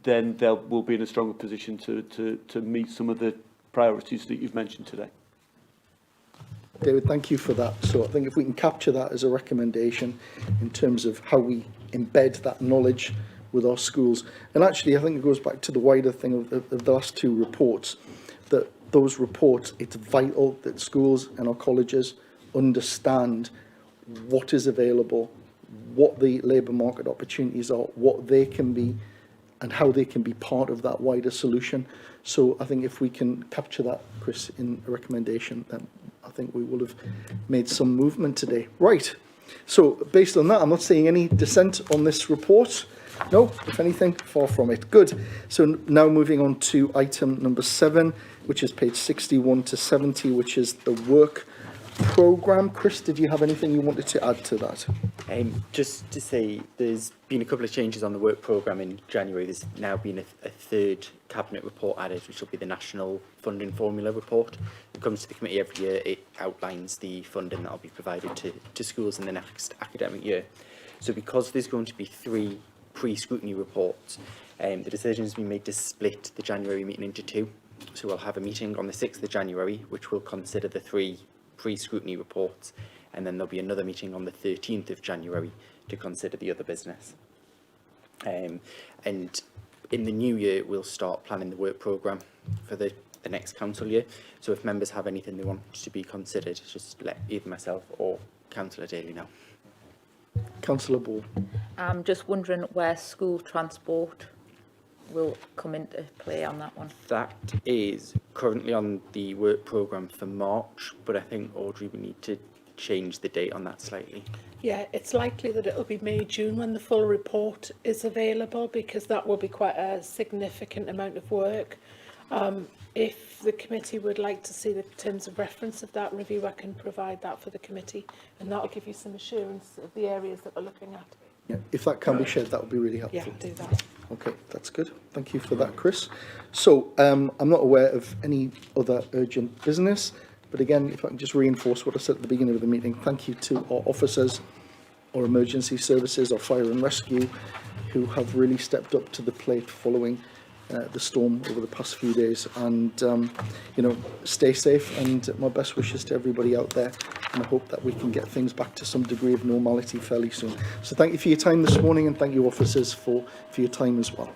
then they will be in a stronger position to meet some of the priorities that you've mentioned today. David, thank you for that. So I think if we can capture that as a recommendation in terms of how we embed that knowledge with our schools. And actually, I think it goes back to the wider thing of the last two reports, that those reports, it's vital that schools and our colleges understand what is available, what the labour market opportunities are, what they can be, and how they can be part of that wider solution. So I think if we can capture that, Chris, in a recommendation, then I think we will have made some movement today. Right. So based on that, I'm not seeing any dissent on this report. No, if anything, far from it. Good. So now moving on to item number 7, which is page 61 to 70, which is the work programme. Chris, did you have anything you wanted to add to that? Just to say, there's been a couple of changes on the work programme in January. There's now been a third cabinet report added, which will be the National Funding Formula report. It comes to the committee every year. It outlines the funding that will be provided to schools in the next academic year. So because there's going to be 3 pre-scrutiny reports, the decision has been made to split the January meeting into 2. So we'll have a meeting on the 6th of January, which will consider the 3 pre-scrutiny reports, and then there'll be another meeting on the 13th of January to consider the other business. And in the new year, we'll start planning the work programme for the next council year. So if members have anything they want to be considered, just let either myself or Councillor Daly know. Councillor Ball. I'm just wondering where school transport will come into play on that one. That is currently on the work programme for March, but I think, Audrey, we need to change the date on that slightly. Yeah, it's likely that it'll be May, June when the full report is available, because that will be quite a significant amount of work. If the committee would like to see the terms of reference of that review, I can provide that for the committee, and that'll give you some assurance of the areas that we're looking at. Yeah, if that can be shared, that would be really helpful. Yeah, do that. Okay, that's good. Thank you for that, Chris. So I'm not aware of any other urgent business, but again, if I can just reinforce what I said at the beginning of the meeting, thank you to our officers, our emergency services, our fire and rescue, who have really stepped up to the plate following the storm over the past few days. And, you know, stay safe, and my best wishes to everybody out there. And I hope that we can get things back to some degree of normality fairly soon. So thank you for your time this morning, and thank you, officers, for your time as well.